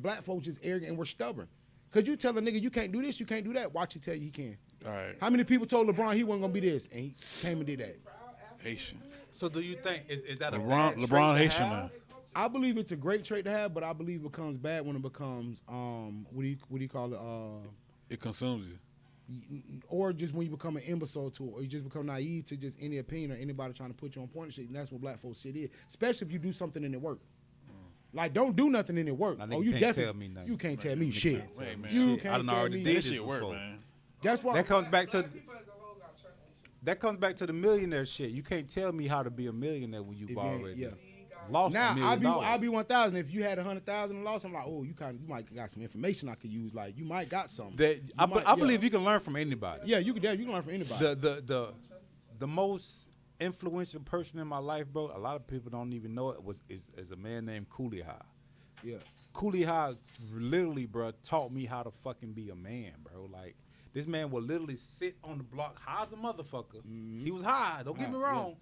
black folks just arrogant, and we're stubborn. Because you tell a nigga, you can't do this, you can't do that. Watch he tell you he can. All right. How many people told LeBron he wasn't going to be this, and he came and did that? Haitian. So do you think, is that a bad trait LeBron to Haitian have? now. I believe it's a great trait to have, but I believe it becomes bad when it becomes, what do you call it? It consumes you. Or just when you become an imbecile to it, or you just become naive to just any opinion or anybody trying to put you on point and shit. And that's what black folks shit is. Especially if you do something and it work. Like, don't do nothing and it work. Now, Oh, nigga you can't definitely tell me nothing. You can't tell me shit. Hey, man. You Shit, I can't done tell already me did That this shit work, before. man. That's why. That comes back to People as a whole got trust issues. that comes back to the millionaire shit. You can't tell me how to be a millionaire when you've If you ain't- already yeah. lost Now $1 million. I'll be 1,000. If you had 100,000 and lost, I'm like, oh, you might got some information I could use. Like, you might got something. I believe you can learn from anybody. Yeah, you can learn from anybody. The most influential person in my life, bro, a lot of people don't even know it, is a man named Cooley High. Yeah. Cooley High literally, bro, taught me how to fucking be a man, bro. Like, this man would literally sit on the block high as a motherfucker. He was high, don't get me wrong. Yeah.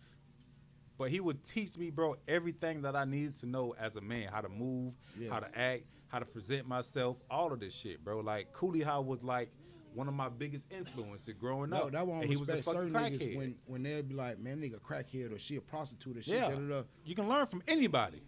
But he would teach me, bro, everything that I needed to know as a man, how to move, how to act, how to present myself, all of this shit, bro. Like, Cooley High was like one of my biggest influences growing up. That one and he was a respect fucking certain niggas crackhead. when they'd be like, man, nigga crackhead or she a prostitute or shit. Yeah, Da-da-da. you can learn from anybody.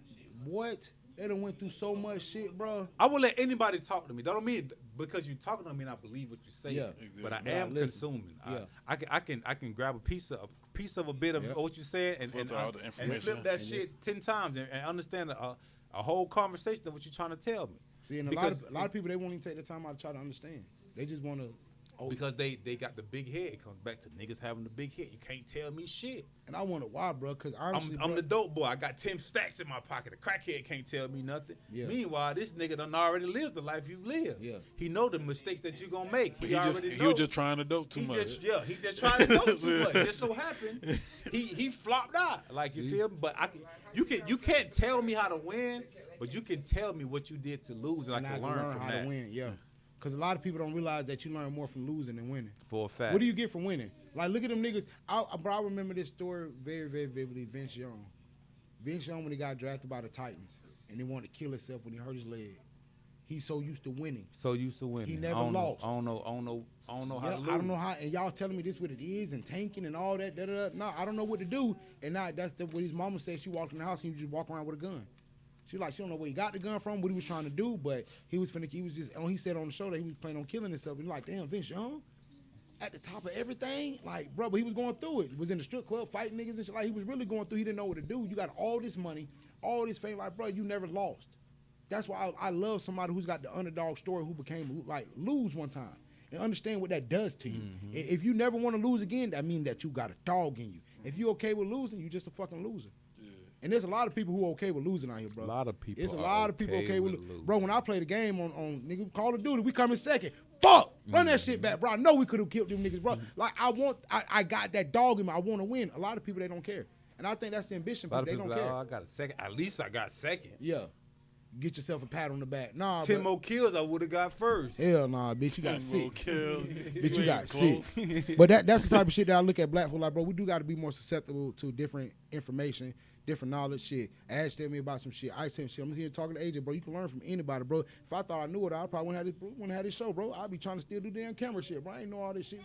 What? They done went through so much shit, bro. I will let anybody talk to me. That don't mean because you talking to me and I believe what you say. Yeah. But I Yeah, am listen. consuming. Yeah. I can grab a piece of a bit of Yeah. what you said and Filter all the and information. flip that shit 10 times and understand a whole conversation of what you're trying to tell me. See, and a lot of people, they won't even take the time out to try to understand. They just want to. Because they got the big head. It comes back to niggas having the big head. You can't tell me shit. And I wonder why, bro, because honestly, I'm bro, the dope boy. I got 10 stacks in my pocket. A crackhead can't tell me nothing. Yeah. Meanwhile, this nigga done already lived the life you've lived. Yeah. He know the mistakes that you gonna make. But He already he know. was just trying to dope too He much. he's just trying to know too much. Just so happened he flopped out. Like, you feel me? But you can't tell me how to win, but you can tell me what you did to lose, and I can learn from how that. to win. Yeah, because a lot of people don't realize that you learn more from losing than winning. For a fact. What do you get from winning? Like, look at them niggas. Bro, I remember this story very, very vividly. Vince Young. Vince Young, when he got drafted by the Titans, and he wanted to kill himself when he hurt his leg. He's so used to winning. So used to winning. He never I don't lost. Know, I don't know how Yeah, to lose. I don't know how, and y'all telling me this what it is and tanking and all that. No, I don't know what to do. And now that's what his mama said. She walked in the house and you just walk around with a gun. She like, she don't know where he got the gun from, what he was trying to do, but he was just, he said on the show that he was planning on killing himself. And like, damn, Vince Young, at the top of everything, like, bro, but he was going through it. He was in the strip club fighting niggas and shit. Like, he was really going through. He didn't know what to do. You got all this money, all this fame. Like, bro, you never lost. That's why I love somebody who's got the underdog story who became like lose one time and understand what that does to you. If you never want to lose again, that means that you got a dog in you. If you okay with losing, you just a fucking loser. And there's a lot of people who are okay with losing out here, bro. A lot of people. It's a lot of people okay with losing. Bro, when I play the game on nigga Call of Duty, we come in second. Fuck! Run that shit back, bro. I know we could have killed them niggas, bro. Like, I got that dog in me. I want to win. A lot of people, they don't care. And I think that's the ambition. A lot of They people don't like, care. oh, I got a second. At least I got second. Yeah. Get yourself a pat on the back. Nah, 10 more kills I would have got first. Hell nah, bitch. You got 10 more 6. kills. Bitch, you got close. 6. But that's the type of shit that I look at black folk like, bro, we do got to be more susceptible to different information, different knowledge, shit. Ash tell me about some shit. I tell me shit. I'm here talking to AJ, bro. You can learn from anybody, bro. If I thought I knew it, I probably wouldn't have this show, bro. I'd be trying to still do damn camera shit, bro. I ain't know all this shit.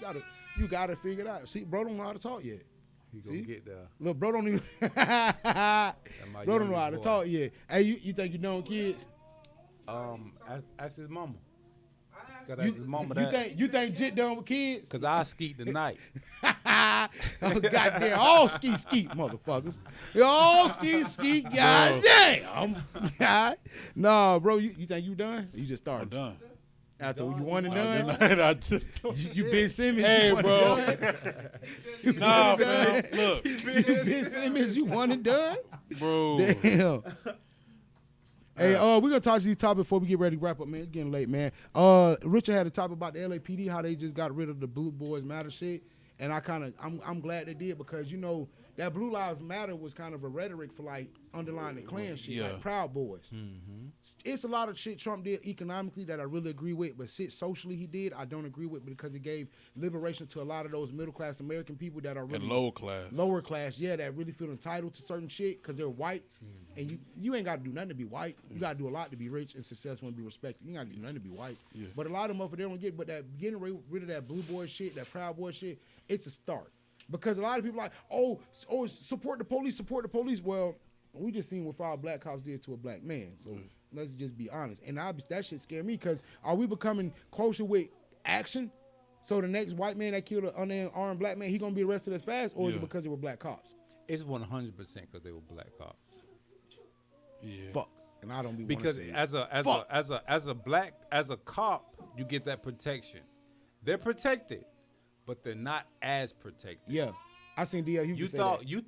You gotta figure it out. See, bro don't know how to talk yet. He gonna get there. Look, bro don't even bro don't know how to talk yet. Hey, you think you know kids? Ask his mama. Gotta ask his mama that. You think Jit done with kids? Cause I skeet tonight. Goddamn, all skeet, motherfuckers. All skeet, goddamn. Nah, bro, you think you done? You just started. I'm done. After you won and done? I just, You Ben Simmons. hey, you won bro. and done? Nah, You fam. Look, Ben Simmons, you won and done? bro. Damn. Hey, we're gonna talk to these topics before we get ready to wrap up, man. It's getting late, man. Richard had a topic about the LAPD, how they just got rid of the Blue Boys Matter shit. And I'm glad they did, because you know that Blue Lives Matter was kind of a rhetoric for like underlying the Klan shit, like Proud Boys. It's a lot of shit Trump did economically that I really agree with, but shit socially he did I don't agree with, because it gave liberation to a lot of those middle class American people that are really And lower class. yeah, that really feel entitled to certain shit because they're white. And you ain't got to do nothing to be white. You got to do a lot to be rich and successful and be respected. You ain't got to do nothing to be white. But a lot of them, they don't get. But that getting rid of that Blue Boy shit, that Proud Boy shit, it's a start. Because a lot of people are like, oh, support the police. Well, we just seen what 5 black cops did to a black man. So let's just be honest. And that shit scared me, because are we becoming closer with action? So the next white man that killed an unarmed black man, he gonna be arrested as fast, or is it because they were black cops? It's 100% because they were black cops. Yeah. Fuck. And I don't be Because as a cop, you get that protection. They're protected, but they're not as protected. Yeah, I seen D.L. You thought you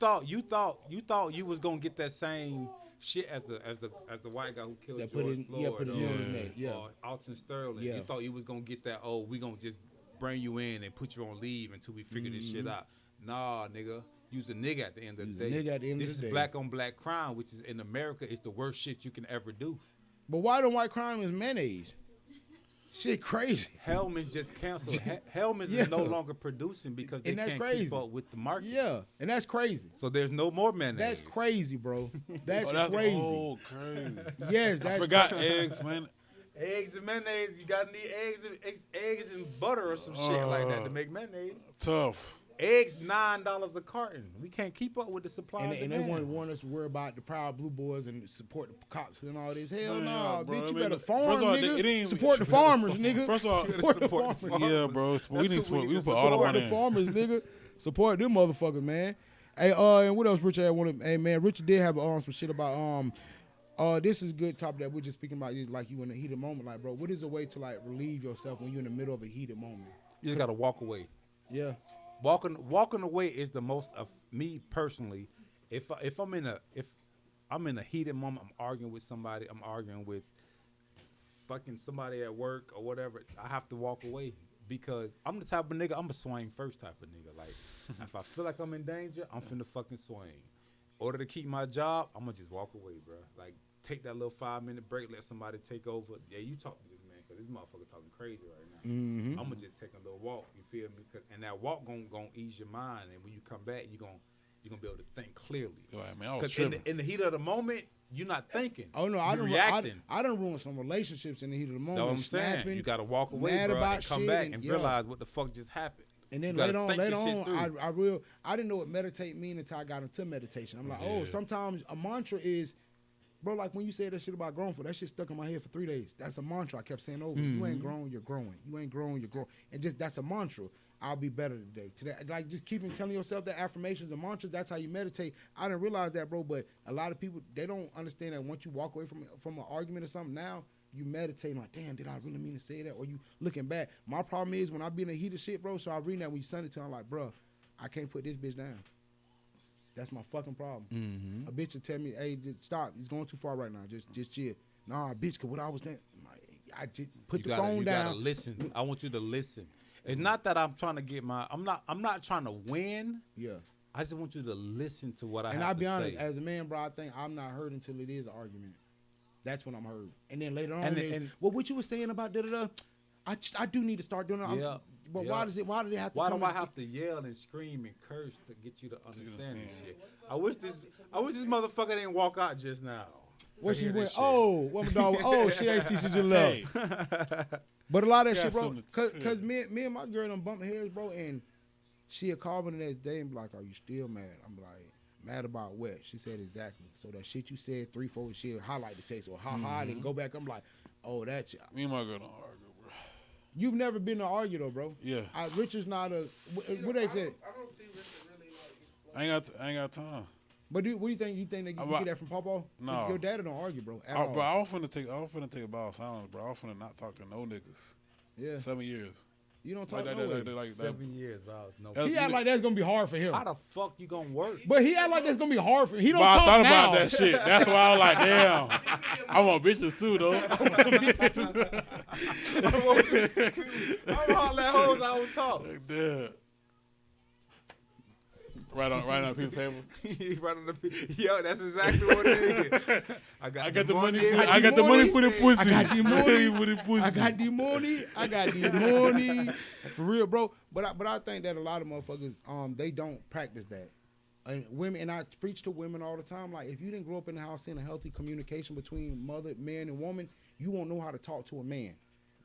was gonna get that same shit as the white guy who killed George Floyd or Alton Sterling. Yeah. You thought you was gonna get that. Oh, we gonna just bring you in and put you on leave until we figure this shit out. Nah, nigga. You's a nigga at the end of the day. This is black on black crime, which is in America is the worst shit you can ever do. But why don't white crime is mayonnaise? Shit crazy. Hellman's just canceled. Hellman's is no longer producing because they can't keep up with the market. Yeah, and that's crazy. So there's no more mayonnaise. That's crazy, bro. That's That's crazy. Oh, crazy. Yes, that's I forgot eggs, man. Eggs and mayonnaise. You gotta need eggs and butter or some shit like that to make mayonnaise. Tough. Eggs $9 a carton. We can't keep up with the supply And they want us to worry about the Proud Blue Boys and support the cops and all this. Hell Man, no, bro, bitch. I You mean, better first farm, of all, nigga. it ain't- Support the farmers, nigga. First of all, support the farmers. Yeah, bro. We need to put all the Support money the in. farmers, nigga. Support them motherfuckers, man. Hey, and what else, Richard? Hey, man, Richard did have some shit about this is good topic that we're just speaking about. Like you in a heated moment, like, bro, what is a way to like relieve yourself when you're in the middle of a heated moment? You just gotta walk away. Yeah. Walking away is the most of me personally. If I'm in a heated moment, I'm arguing with somebody, I'm arguing with fucking somebody at work or whatever, I have to walk away because I'm the type of nigga, I'm a swing first type of nigga. Like if I feel like I'm in danger, I'm finna fucking swing. In order to keep my job, I'm gonna just walk away, bro. Like take that little 5-minute break, let somebody take over. Yeah, you talk to this man because this motherfucker talking crazy right now. I'm gonna just take a little walk. You feel me? And that walk gonna ease your mind. And when you come back, you're gonna be able to think clearly. Right, man, I was Because tripping. in the heat of the moment, you're not thinking. Oh no, you're reacting. I done ruined some relationships in the heat of the moment. That's what I'm saying. Snapping, You gotta walk away, mad bro, about and come shit back and yeah. realize what the fuck just happened. And then You gotta later think this shit on, through. I didn't know what meditate mean until I got into meditation. I'm like, oh, sometimes a mantra is Bro, like when you said that shit about grown folk, that shit stuck in my head for 3 days. That's a mantra I kept saying over. You ain't grown, you're growing. You ain't grown, you're growing. And just that's a mantra. I'll be better today. Like just keeping telling yourself that affirmations and mantras, that's how you meditate. I didn't realize that, bro, but a lot of people, they don't understand that once you walk away from an argument or something now, you meditate like, damn, did I really mean to say that? Or you looking back. My problem is when I be in the heat of shit, bro, so I read that when you send it to, I'm like, bro, I can't put this bitch down. That's my fucking problem. A bitch will tell me, hey, just stop. It's going too far right now. Just chill. Nah, bitch, because what I was saying, I just put the phone down. You gotta listen. I want you to listen. It's not that I'm trying to get I'm not trying to win. Yeah. I just want you to listen to what I have and to say. I'll be honest, as a man, bro, I think I'm not heard until it is an argument. That's when I'm heard. And then later on, well, what you were saying about da-da-da, I do need to start doing it. Yeah. But why do they have to Why do I have to yell and scream and curse to get you to understand this shit? I wish this motherfucker didn't walk out just now. Where she went, oh, woman dog, oh, she ain't see she just left. But a lot of that shit, bro, cause me and my girl done bumped heads, bro, and she'll call me the next day and be like, are you still mad? I'm like, mad about what? She said exactly. So that shit you said 3, 4, she'll highlight the text or ha and go back. I'm like, oh, that shit. Me and my girl don't argue, bro. You've never been to argue though, bro. Yeah. Richard's not a. What they say? I don't see Richard really like explaining. I ain't got time. But what do you think? You think that you get that from Papa? No. Your daddy don't argue, bro. At all. Bro, I was finna take a bow of silence, bro. I was finna not talk to no niggas. Yeah. 7 years. You don't talk like no way. that. 7 years, no. He act like that's gonna be hard for him. How the fuck you gonna work? But he act like that's gonna be hard for him. He don't But talk I thought now. about that shit. That's why I was like, damn. I want bitches too, though. I'm all that hoes I would talk. Like, damn. Right on a piece of paper. Right on the yo, that's exactly what it is. I got the money. I got the money for the pussy. I got the money for the pussy. I got the money. For real, bro. But I think that a lot of motherfuckers, they don't practice that. And women, and I preach to women all the time, like, if you didn't grow up in the house seeing a healthy communication between mother, man, and woman, you won't know how to talk to a man.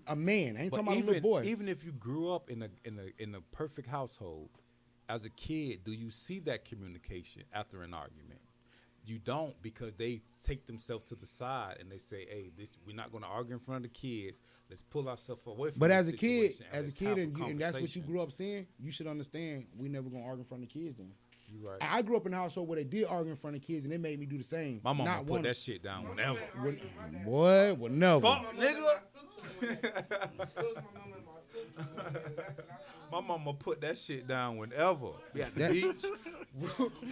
A man. I ain't talking about a little boy. Even if you grew up in a perfect household, as a kid, do you see that communication after an argument? You don't, because they take themselves to the side and they say, "Hey, we're not going to argue in front of the kids. Let's pull ourselves away from." But this as a kid, situation and that's what you grew up seeing, you should understand we never gonna argue in front of the kids. Then you right. I grew up in a household where they did argue in front of kids, and they made me do the same. My mama put that shit down whenever. Boy, well, never. Fuck, nigga. My mama put that shit down whenever. We at the beach.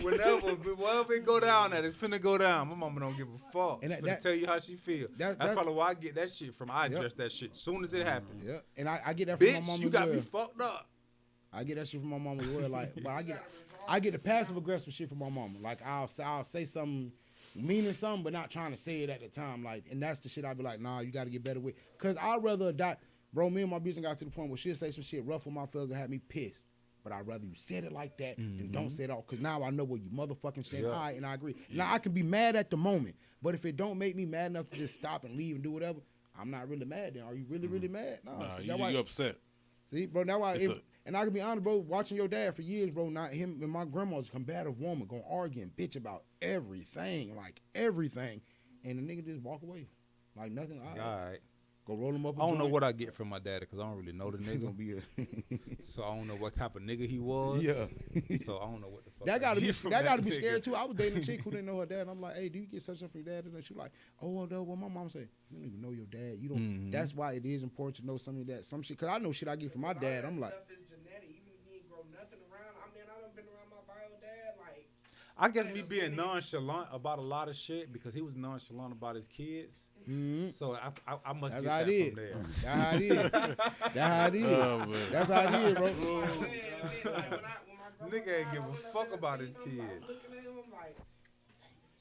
Wherever it go down at, it's finna go down. My mama don't give a fuck. She's finna tell you how she feel. That's probably why I get that shit from. I address that shit as soon as it happens. Yeah, and I get that from my mama. Bitch, you got me fucked up. I get that shit from my mama as well. Like, but I get the passive aggressive shit from my mama. Like, I'll say something, meaning something, but not trying to say it at the time. Like, and that's the shit I be like, nah, you got to get better with. Cause I'd rather die. Bro, me and my bitch got to the point where she'll say some shit rough with my feelings that had me pissed. But I'd rather you said it like that and don't say it all. Because now I know where you motherfucking stand. Yeah. All right, and I agree. Yeah. Now, I can be mad at the moment. But if it don't make me mad enough to just stop and leave and do whatever, I'm not really mad then. Are you really, really mad? Nah, so you upset. See, bro, now and I can be honest, bro, watching your dad for years, bro, not him and my grandma's a combative woman, gonna argue and bitch about everything, like everything. And the nigga just walk away. Like nothing. All right. Go roll him up. I don't know what I get from my daddy because I don't really know the nigga. So I don't know what type of nigga he was. Yeah. So I don't know what the fuck. That gotta be nigga. scary too. I was dating a chick who didn't know her dad. And I'm like, hey, do you get such and from your dad? And she was like, oh, well, what my mom said, you don't even know your dad. You don't. That's why it is important to know some of that. Some shit, because I know shit I get from my dad. I'm like, stuff is genetic. Even if he ain't grown nothing around. I mean, I done been around my bio dad. Like, I guess me being nonchalant about a lot of shit because he was nonchalant about his kids. So I must get that from there. That's how it is. That's how it is. Oh, That's how it is, bro. Nigga ain't give a fuck about his kids.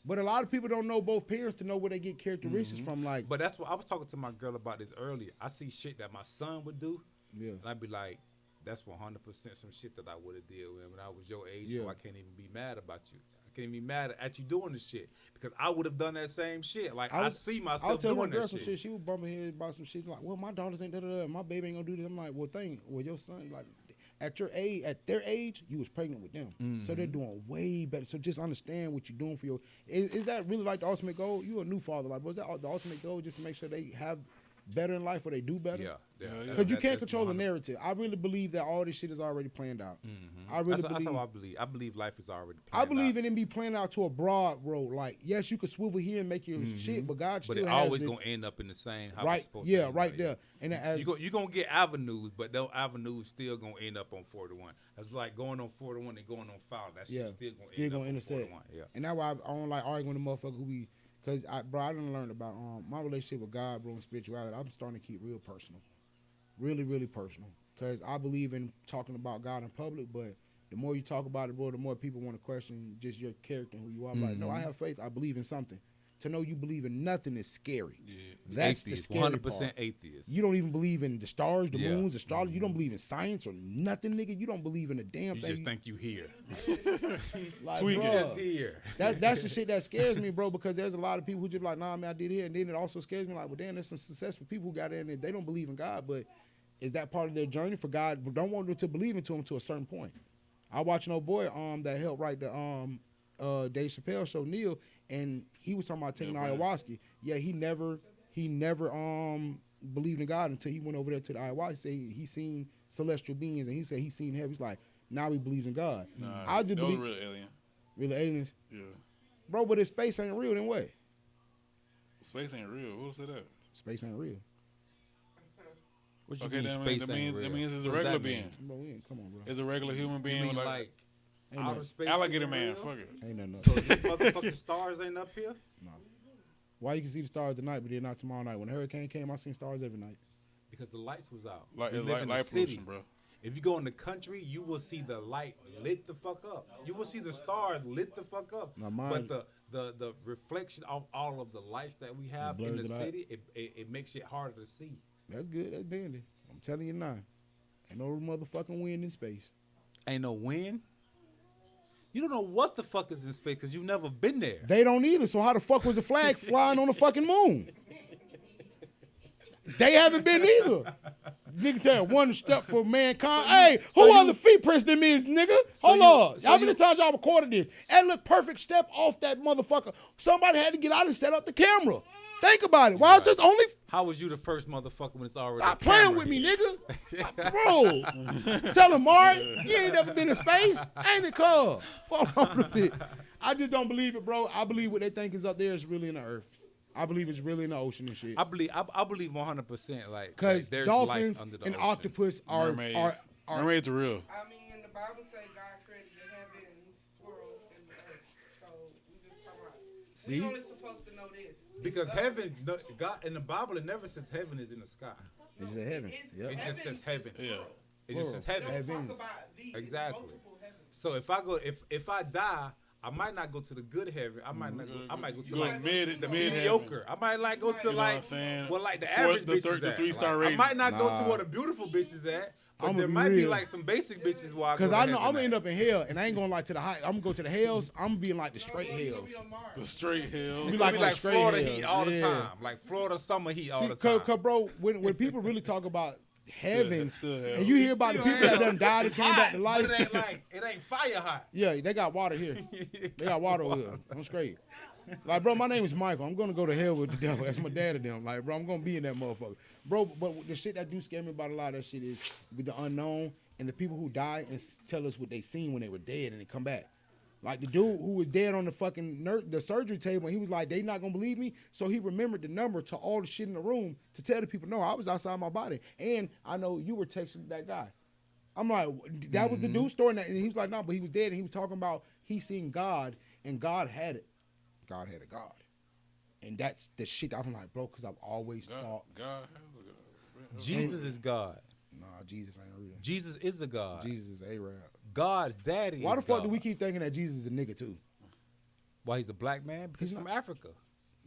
But a lot of people don't know both parents to know where they get characteristics from. Like, But that's what I was talking to my girl about this earlier. I see shit that my son would do, and I'd be like, that's 100% some shit that I would have did with when I was your age, so I can't even be mad about you. I can't even be mad at you doing this shit because I would have done that same shit. Like, I see myself doing my girl that some shit. She was bumping head about some shit like, well, my daughters ain't da-da-da, my baby ain't gonna do this. I'm like, well, your son, like, at their age, you was pregnant with them. So they're doing way better. So just understand what you're doing for your. Is that really like the ultimate goal? You a new father, like, was that the ultimate goal? Just to make sure they have better in life or they do better? Yeah. Because you can't control the narrative. I really believe that all this shit is already planned out. That's how I believe. I believe life is already planned I believe out. it be planned out to a broad road. Like, yes, you could swivel here and make your shit, but God still has it. But it always gonna end up in the same. How it's supposed to end right up, there. And as you're gonna get avenues, but those avenues still gonna end up on 41. That's like going on 41 and going on Fowler. That's still gonna end up on 41. Yeah. And that's why I don't like arguing with motherfuckers who be. Because, I done learned about my relationship with God, bro, and spirituality. I'm starting to keep real personal. Really, really personal. Because I believe in talking about God in public, but the more you talk about it, bro, the more people want to question just your character and who you are. Like, no, I have faith. I believe in something. To know you believe in nothing is scary. Yeah. That's atheist, the scary 100% part. atheist. You don't even believe in the stars, the moons, astrology. You don't believe in science or nothing, nigga. You don't believe in a damn thing. You just think you here. Like, Tweaking. Bruh, Here. That's the shit that scares me, bro, because there's a lot of people who just be like, nah, man, I did here. And then it also scares me like, well, damn, there's some successful people who got in and they don't believe in God, but is that part of their journey for God? We don't want them to believe into him to a certain point. I watched an old boy that helped write the Dave Chappelle show, Neil, and he was talking about taking ayahuasca. Yeah, he never believed in God until he went over there to the ayahuasca. He said he seen celestial beings, and he said he seen heaven. He's like, now he believes in God. Nah, I just that was believe real alien. real aliens. Yeah. Bro, but if space ain't real, then what? Space ain't real. Who said that? Space ain't real. What you Okay, mean space ain't real? that means it's a What does regular that being. mean? Bro, come on, bro. It's a regular human You being mean with like Ain't outer no- space? alligator isn't man. real? Fuck it. Ain't nothing. So these motherfucking stars ain't up here? Why you can see the stars tonight, but they're not tomorrow night? When the hurricane came, I seen stars every night. Because the lights was out. Like We it's live like in the light city. pollution, bro. If you go in the country, you will see the light lit the fuck up. You will see the stars lit the fuck up. Now mine- But the reflection of all of the lights that we have in blurs the it out. city, it makes it harder to see. That's good. That's dandy. I'm telling you now. Ain't no motherfucking wind in space. Ain't no wind. You don't know what the fuck is in space because you've never been there. They don't either. So how the fuck was a flag flying on the fucking moon? They haven't been either. Nigga tell you, one step for mankind. Hey, who other feet prints them is, nigga? Hold on. How many times y'all recorded this? That look perfect step off that motherfucker. Somebody had to get out and set up the camera. Think about it. Why is this only... How was you the first motherfucker when it's already Stop a playing camera with me, here? nigga. Bro. Tell him, Mark, you ain't never been in space. Ain't it, cuz? Fall off a bit. I just don't believe it, bro. I believe what they think is up there is really in the earth. I believe it's really in the ocean and shit. I believe 100% like Because there's dolphins life under the and ocean. octopus are Mermaids. Mermaids are real. I mean, the Bible say God created the heavens, plural, and the earth. So we just talk about. See? We only supposed to know this. Because heaven, God in the Bible, it never says heaven is in the sky. It's a heaven. It's- Yep. It just says heaven. Yeah. It just says They heaven. don't Heavens. talk about these. Exactly. Multiple heavens. So if I die, I might not go to the good heaven. I might not go. I might go to Go like mid the heaven. mediocre. I might like go to You know what I'm like saying? well like the Four- average the bitches the at. 3-star Like, rating. I might not go to Nah. where the beautiful bitches at, but I'ma there be might be real. like some basic bitches while I go Because to I know heaven I'm going to at. end up in hell, and I ain't going to like to the high. I'm going to go to the hells. I'm being like the straight You gonna hells. be on Mars. The straight hills. It's be gonna like be on like straight Florida hills. heat all the Yeah. time, like Florida summer heat all See, the time. cause, bro, when people really talk about heavens, still hell. and you hear about the Still people that hell. done died and It's came back to hot, life. but it ain't fire hot. Yeah, they got water here. They got water over here. I'm straight. Like, bro, my name is Michael. I'm gonna go to hell with the devil. That's my dad and them. Like, bro, I'm gonna be in that motherfucker. Bro, but the shit that do scare me about a lot of that shit is with the unknown and the people who die and tell us what they seen when they were dead and they come back. Like the dude who was dead on the fucking the surgery table, and he was like, they not gonna believe me. So he remembered the number to all the shit in the room to tell the people, no, I was outside my body. And I know you were texting that guy. I'm like, that was the dude's story. And he was like, no, but he was dead. And he was talking about he seen God, and God had it. God had a God. And that's the shit I'm like, bro, because I've always thought, God has a God. Jesus is God. nah, Jesus ain't real. Jesus is a God. Jesus is A-Rab. God's daddy Why is the fuck God. do we keep thinking that Jesus is a nigga too? Why he's a black man? Because he's from Africa.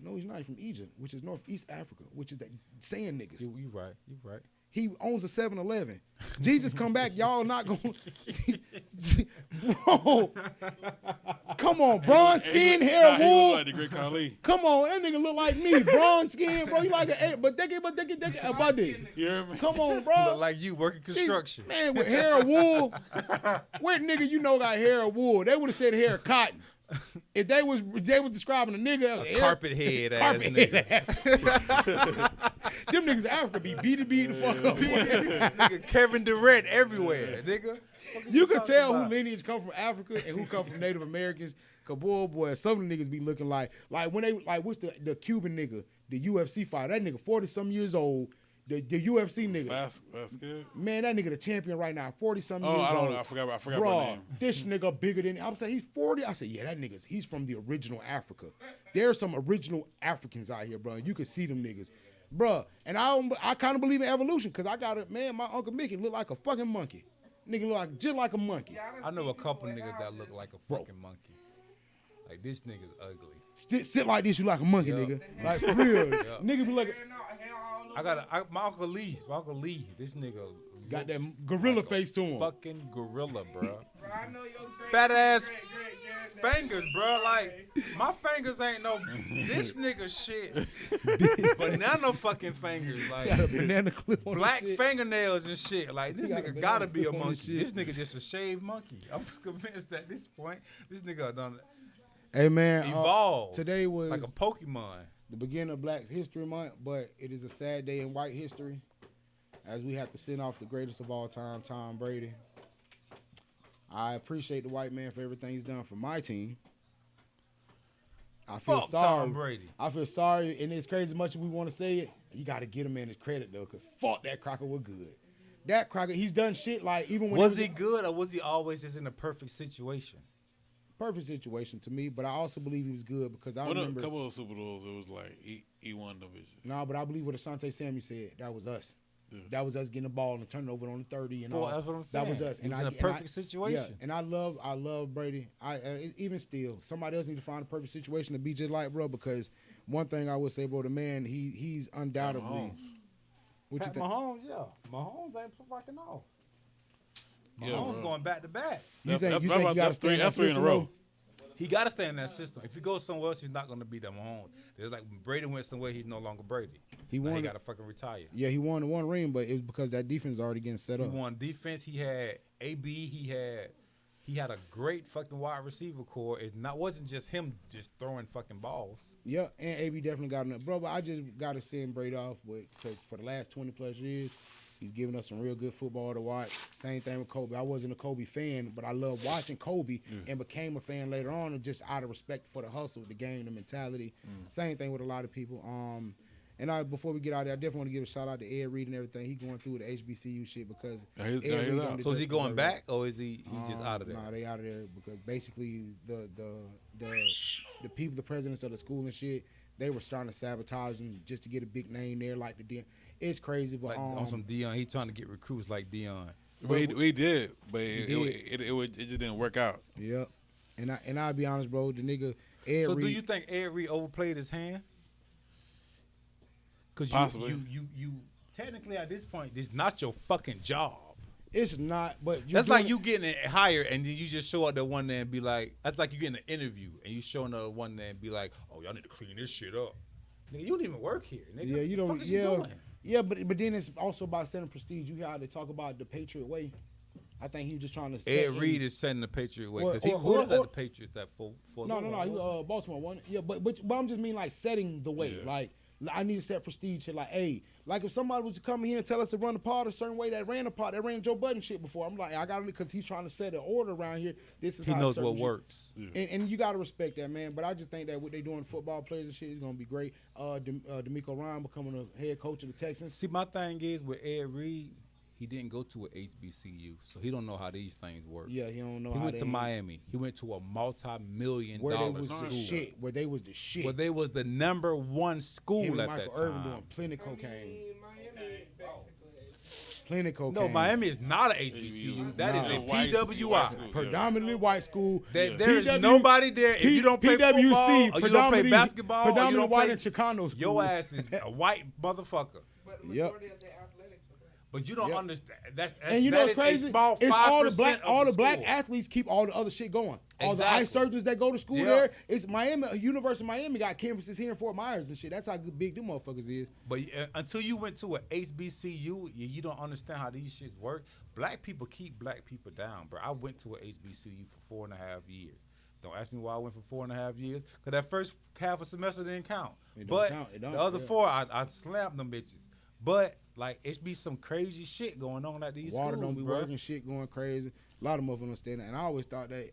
No, he's not. He's from Egypt, which is northeast Africa, which is that saying niggas. You right. You right. He owns a 7-Eleven. Jesus come back, y'all not going to... Bro. Come on, bronze skin, hair, He wool. look like the great Khali. Come on, that nigga look like me. Bronze skin, bro. You like a... But they about this. You hear me? Come on, bro. Look like you working construction. Man, with hair of wool. What nigga you know got hair of wool? They would have said hair of cotton. If they was describing a nigga, Carpet head ass nigga. Them niggas in Africa be beat the fuck up. Nigga Kevin Durant everywhere, nigga. You can tell who lineage come from Africa and who come from Native Americans. Cause boy, some of the niggas be looking like when they what's the Cuban nigga, the UFC fighter, that nigga 40-some years old. The UFC nigga. That's good. Man, that nigga the champion right now, 40-some years old. I don't know. I forgot about Bro, name. this nigga bigger than I was saying he's 40. I said, yeah, that he's from the original Africa. There's some original Africans out here, bro. You can see them niggas. Bro, and I kind of believe in evolution because I got it, man, my Uncle Mickey look like a fucking monkey. Nigga look just like a monkey. I know a couple niggas that look like a fucking monkey. Like this nigga's ugly. Sit like this, you like a monkey, nigga. Like for real. Nigga be like My Uncle Lee, this nigga got that gorilla like face to him. Fucking gorilla, bro. Bro, I know your Fat ass great fingers, bro. Like my fingers ain't no this nigga shit. Banana fucking fingers, like Got a banana clip on black his shit. fingernails and shit. Like this got a nigga banana gotta be a clip on his monkey. shit. This nigga just a shaved monkey. I'm convinced at this point, this nigga done Hey man, evolved. today was like a Pokemon. the beginning of Black History Month, but it is a sad day in white history as we have to send off the greatest of all time, Tom Brady. I appreciate the white man for everything he's done for my team. I feel Fuck sorry. Tom Brady. I feel sorry, and it's crazy as much as we want to say it. You got to get him in his credit though, cause fuck that Crocker was good. That Crocker, he's done shit like even when Was he good or was he always just in a perfect situation? perfect situation to me, but I also believe he was good because I remember a couple of Super Bowls, it was like E1 division. No, but I believe what Asante Samuel said. That was us. Yeah. That was us getting the ball and turning over on the 30 and all. That's what I'm That was saying. us. He was in a perfect situation. Yeah, and I love Brady. Even still, somebody else need to find a perfect situation to be just like bro. Because one thing I would say, bro, the man he's undoubtedly. Mahomes. What you Pat think? Mahomes, yeah. Mahomes ain't fucking off. Yeah, Mahomes bro. going back to back. You think you that's got to stay in that that's three in a system, row. though? He got to stay in that system. If he goes somewhere else, he's not going to be that Mahomes. It's like when Brady went somewhere, he's no longer Brady. He Now won. he got to fucking retire. Yeah, he won the one ring, but it was because that defense is already getting set He up. won defense. He had AB. He had a great fucking wide receiver core. Wasn't just him just throwing fucking balls. Yeah, and AB definitely got enough. Bro, but I just got to send Brady off because for the last 20-plus years, he's given us some real good football to watch. Same thing with Kobe. I wasn't a Kobe fan, but I loved watching Kobe and became a fan later on just out of respect for the hustle, the game, the mentality. Same thing with a lot of people. And before we get out there, I definitely want to give a shout out to Ed Reed and everything. He going through the HBCU shit because he's Ed Reed out. don't So is he deserve going it. back or is he's just out of there? Nah, they out of there because basically the people, the presidents of the school and shit, they were starting to sabotage him just to get a big name there, like the Dion. It's crazy, but Like on some Dion, he trying to get recruits like Dion. We did, but did. it just didn't work out. Yep. And I'll be honest, bro, the nigga Ed So Reed. do you think Ed Reed overplayed his hand? Because Possibly. you technically at this point, this is not your fucking job. It's not, but That's like you getting it hired and then you just show up there one day and be like, that's like you getting an interview and you showing up one day and be like, oh, y'all need to clean this shit up. Nigga, you don't even work here, nigga. Yeah, you What the don't. fuck is you doing? Yeah, but then it's also about setting prestige. You hear how they talk about the Patriot way. I think he was just trying to. Ed Reed is setting the Patriot way because he Or- was at or- the Patriots at for No, he Baltimore won. Yeah, but I'm just mean like setting the way. Yeah. Like I need to set prestige here. Like, hey, like if somebody was to come here and tell us to run the pod a certain way that ran Joe Budden shit before, I'm like, I got it because he's trying to set an order around here. This is he how knows certain what shit- works. And you got to respect that, man. But I just think that what they doing football players and shit is gonna be great. D'Amico Ryan becoming a head coach of the Texans. See, my thing is with Ed Reed, he didn't go to a HBCU, so he don't know how these things work. Yeah, he don't know. He how went to they- Miami. He went to a multi-million where they dollar was school. the shit. Where they was the shit. Where they was the number one school Him and at Michael that Irvin time. doing plenty cocaine. Miami basically. Plenty cocaine. No, Miami is not a HBCU. That is Nah. a White PWI. school. Predominantly white school. There is PW nobody there. If you don't play football or you don't play predominantly- basketball or you predominantly don't white play, and Chicano school. your ass is a white motherfucker. But the Yep. majority of their athletics are black. But you don't understand. And you know that what's is crazy? a small 5% It's all the of black school. athletes keep all the other shit going. All the Exactly. eye surgeons that go to school Yeah. there. It's Miami, University of Miami got campuses here in Fort Myers and shit. That's how big them motherfuckers is. But until you went to an HBCU, you don't understand how these shits work. Black people keep black people down, bro. I went to an HBCU for 4.5 years. Don't ask me why I went for 4.5 years, because that first half a semester didn't count. It don't But count. It don't, the other yeah. 4, I slammed them bitches. But like, it's be some crazy shit going on at these Water schools, don't be bro. working, shit going crazy. A lot of motherfuckers don't stand there. And I always thought that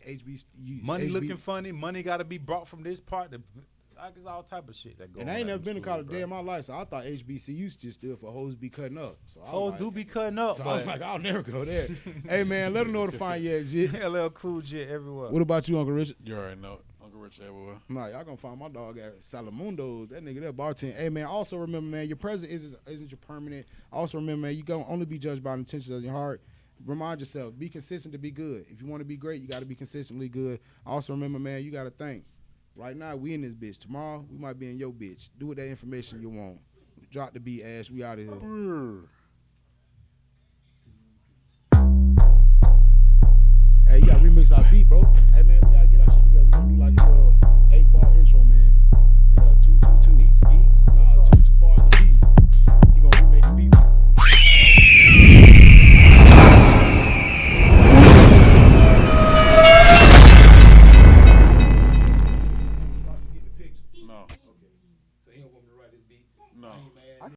Money looking funny. Money got to be brought from this part. Like, it's all type of shit that goes on. And I ain't at never them been to schools, college a bro. day in my life, so I thought HBCUs just stood for hoes be cutting up. So I was Hoes like, do be cutting up, so but I'm like, I'll never go there. Hey man, let them know to find you at, Jit. LL Cool J everywhere. What about you, Uncle Richard? You already know it. Uncle Rich everywhere. Nah, y'all gonna find my dog at Salamundo's. That nigga there bartending. Hey man, also remember, man, your present isn't your permanent. Also remember, man, you gonna only be judged by the intentions of your heart. Remind yourself, be consistent to be good. If you want to be great, you got to be consistently good. Also remember, man, you got to think. Right now, we in this bitch. Tomorrow, we might be in your bitch. Do with that information you want. Drop the beat, Ash. We out of here. Hey, you got to remix our beat, bro. Hey, man, we got to get our shit together. We going to do like a little 8-bar intro, man. Yeah, 2, 2, 2. Each.